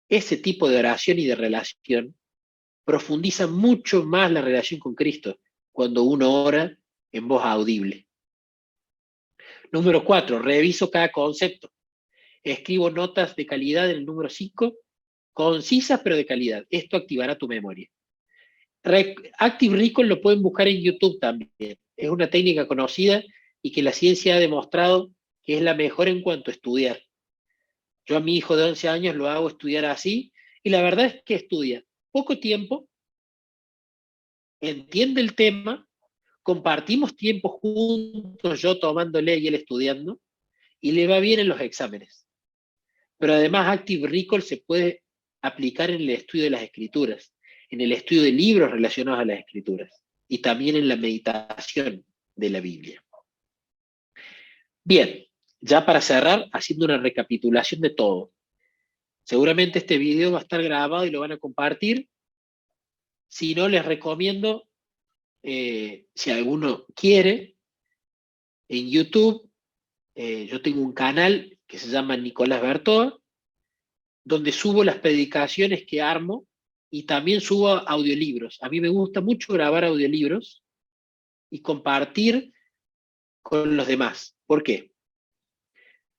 ese tipo de oración y de relación profundiza mucho más la relación con Cristo cuando uno ora en voz audible. Número 4, reviso cada concepto. Escribo notas de calidad en el número 5, concisas pero de calidad. Esto activará tu memoria. Active Recall lo pueden buscar en YouTube también. Es una técnica conocida y que la ciencia ha demostrado que es la mejor en cuanto a estudiar. Yo a mi hijo de 11 años lo hago estudiar así y la verdad es que estudia poco tiempo, entiende el tema, compartimos tiempo juntos, yo tomándole y él estudiando, y le va bien en los exámenes. Pero además Active Recall se puede aplicar en el estudio de las escrituras, en el estudio de libros relacionados a las escrituras, y también en la meditación de la Biblia. Bien, ya para cerrar, haciendo una recapitulación de todo. Seguramente este video va a estar grabado y lo van a compartir. Si no, les recomiendo, si alguno quiere, en YouTube, yo tengo un canal que se llama Nicolás Bertoa, donde subo las predicaciones que armo y también subo audiolibros. A mí me gusta mucho grabar audiolibros y compartir con los demás. ¿Por qué?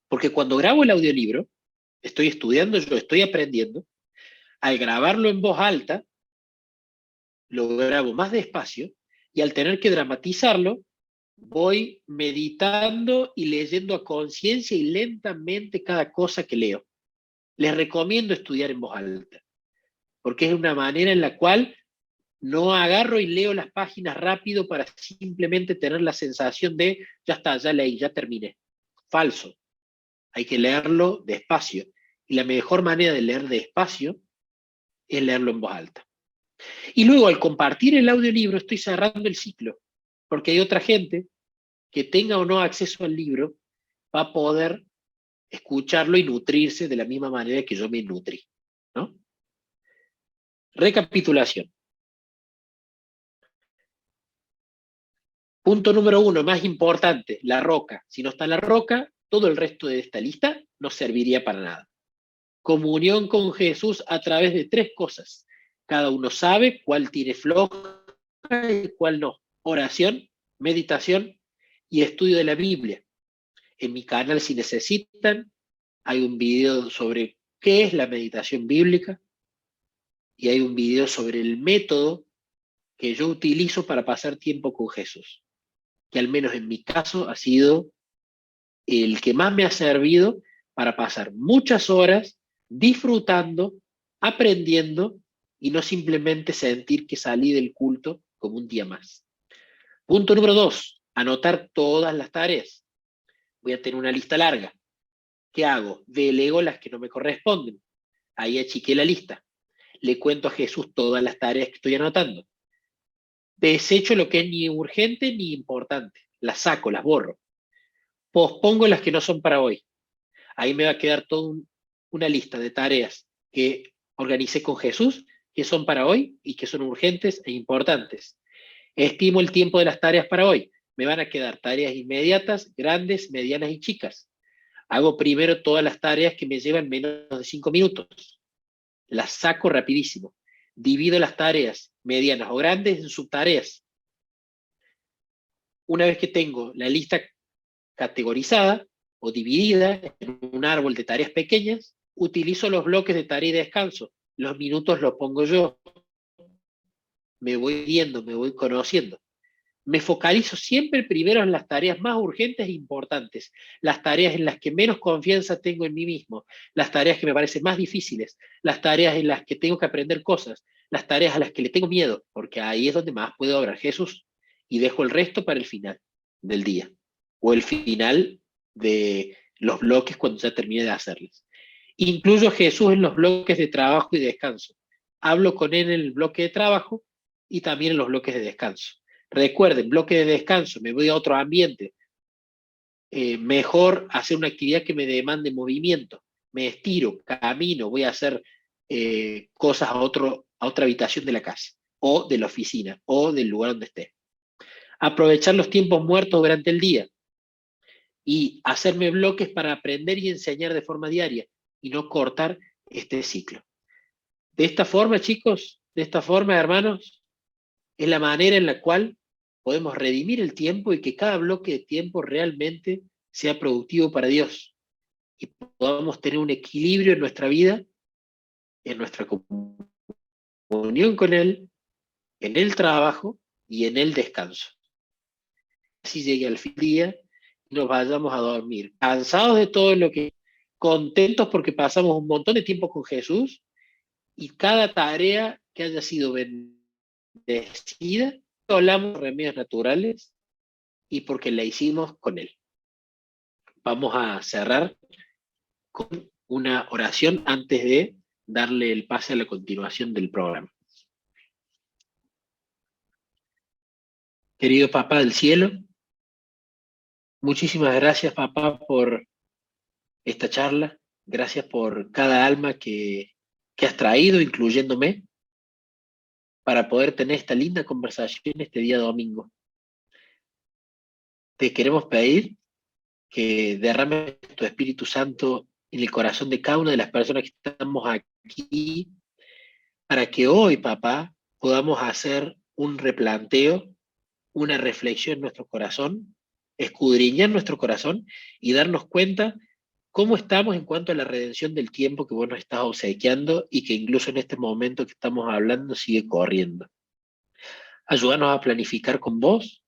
Porque cuando grabo el audiolibro, estoy estudiando, yo estoy aprendiendo, al grabarlo en voz alta, lo grabo más despacio y al tener que dramatizarlo, voy meditando y leyendo a conciencia y lentamente cada cosa que leo. Les recomiendo estudiar en voz alta, porque es una manera en la cual no agarro y leo las páginas rápido para simplemente tener la sensación de, ya está, ya leí, ya terminé. Falso. Hay que leerlo despacio. Y la mejor manera de leer despacio es leerlo en voz alta. Y luego, al compartir el audiolibro, estoy cerrando el ciclo, porque hay otra gente que tenga o no acceso al libro, va a poder escucharlo y nutrirse de la misma manera que yo me nutrí, ¿no? Recapitulación. Punto número 1, más importante, la roca. Si no está la roca, todo el resto de esta lista no serviría para nada. Comunión con Jesús a través de 3 cosas. Cada uno sabe cuál tiene floja y cuál no. Oración, meditación y estudio de la Biblia. En mi canal, si necesitan, hay un video sobre qué es la meditación bíblica y hay un video sobre el método que yo utilizo para pasar tiempo con Jesús, que al menos en mi caso ha sido el que más me ha servido para pasar muchas horas disfrutando, aprendiendo y no simplemente sentir que salí del culto como un día más. Punto número 2, anotar todas las tareas. Voy a tener una lista larga. ¿Qué hago? Delego las que no me corresponden. Ahí achiqué la lista. Le cuento a Jesús todas las tareas que estoy anotando. Desecho lo que es ni urgente ni importante. Las saco, las borro. Pospongo las que no son para hoy. Ahí me va a quedar toda una lista de tareas que organicé con Jesús, que son para hoy y que son urgentes e importantes. Estimo el tiempo de las tareas para hoy. Me van a quedar tareas inmediatas, grandes, medianas y chicas. Hago primero todas las tareas que me llevan menos de 5 minutos. Las saco rapidísimo. Divido las tareas medianas o grandes en subtareas. Una vez que tengo la lista categorizada o dividida en un árbol de tareas pequeñas, utilizo los bloques de tarea y descanso. Los minutos los pongo yo. Me voy viendo, me voy conociendo. Me focalizo siempre primero en las tareas más urgentes e importantes, las tareas en las que menos confianza tengo en mí mismo, las tareas que me parecen más difíciles, las tareas en las que tengo que aprender cosas, las tareas a las que le tengo miedo, porque ahí es donde más puede obrar Jesús, y dejo el resto para el final del día, o el final de los bloques cuando ya termine de hacerles. Incluyo a Jesús en los bloques de trabajo y descanso. Hablo con él en el bloque de trabajo y también en los bloques de descanso. Recuerden, bloque de descanso, me voy a otro ambiente. Mejor hacer una actividad que me demande movimiento. Me estiro, camino, voy a hacer cosas a otra habitación de la casa, o de la oficina, o del lugar donde esté. Aprovechar los tiempos muertos durante el día y hacerme bloques para aprender y enseñar de forma diaria y no cortar este ciclo. De esta forma, chicos, de esta forma, hermanos, es la manera en la cual podemos redimir el tiempo y que cada bloque de tiempo realmente sea productivo para Dios y podamos tener un equilibrio en nuestra vida, en nuestra comunión con Él, en el trabajo y en el descanso. Así llegue al fin del día y nos vayamos a dormir, cansados de todo lo que, contentos porque pasamos un montón de tiempo con Jesús y cada tarea que haya sido bendecida, hablamos de remedios naturales y porque la hicimos con Él. Vamos a cerrar con una oración antes de darle el pase a la continuación del programa. Querido Papá del cielo, muchísimas gracias, Papá, por esta charla. Gracias por cada alma que has traído, incluyéndome, para poder tener esta linda conversación este día domingo. Te queremos pedir que derrames tu Espíritu Santo en el corazón de cada una de las personas que estamos aquí, para que hoy, Papá, podamos hacer un replanteo, una reflexión en nuestro corazón, escudriñar nuestro corazón y darnos cuenta cómo estamos en cuanto a la redención del tiempo que vos nos estás obsequiando y que incluso en este momento que estamos hablando sigue corriendo. Ayúdanos a planificar con vos,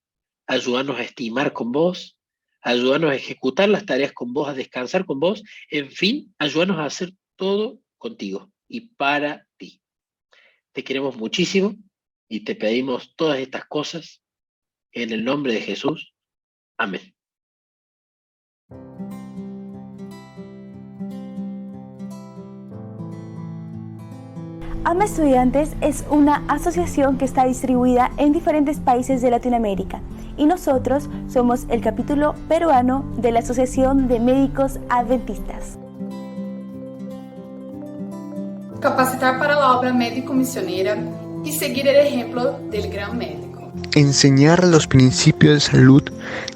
ayúdanos a estimar con vos, ayúdanos a ejecutar las tareas con vos, a descansar con vos, en fin, ayúdanos a hacer todo contigo y para ti. Te queremos muchísimo y te pedimos todas estas cosas en el nombre de Jesús. Amén. AMA Estudiantes es una asociación que está distribuida en diferentes países de Latinoamérica y nosotros somos el capítulo peruano de la Asociación de Médicos Adventistas. Capacitar para la obra médico-misionera y seguir el ejemplo del gran médico. enseñar los principios de salud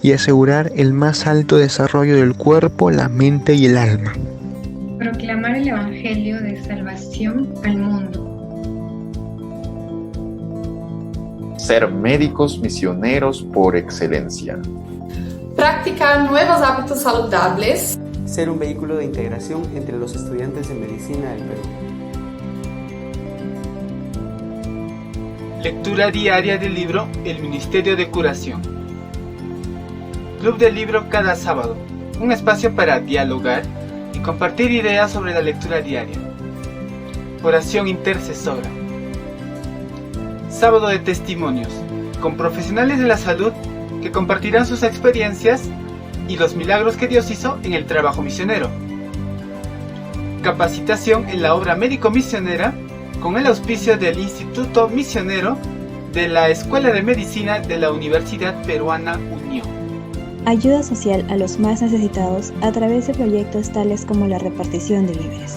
y asegurar el más alto desarrollo del cuerpo, la mente y el alma. Proclamar el Evangelio de salvación al mundo. Ser médicos misioneros por excelencia. Practicar nuevos hábitos saludables. Ser un vehículo de integración entre los estudiantes de medicina del Perú. Lectura diaria del libro El Ministerio de Curación. Club del libro cada sábado. Un espacio para dialogar y compartir ideas sobre la lectura diaria. Oración intercesora. Sábado de testimonios, con profesionales de la salud que compartirán sus experiencias y los milagros que Dios hizo en el trabajo misionero. Capacitación en la obra médico-misionera con el auspicio del Instituto Misionero de la Escuela de Medicina de la Universidad Peruana Unión. Ayuda social a los más necesitados a través de proyectos tales como la repartición de víveres.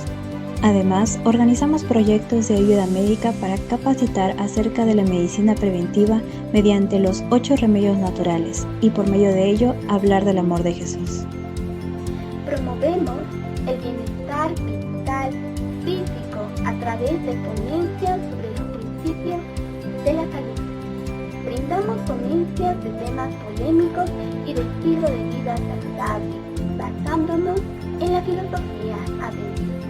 Además, organizamos proyectos de ayuda médica para capacitar acerca de la medicina preventiva mediante los 8 remedios naturales y por medio de ello hablar del amor de Jesús. Promovemos el bienestar mental, físico a través de ponencias sobre los principios de la salud. Brindamos ponencias de temas polémicos y de estilo de vida saludable, basándonos en la filosofía adventista.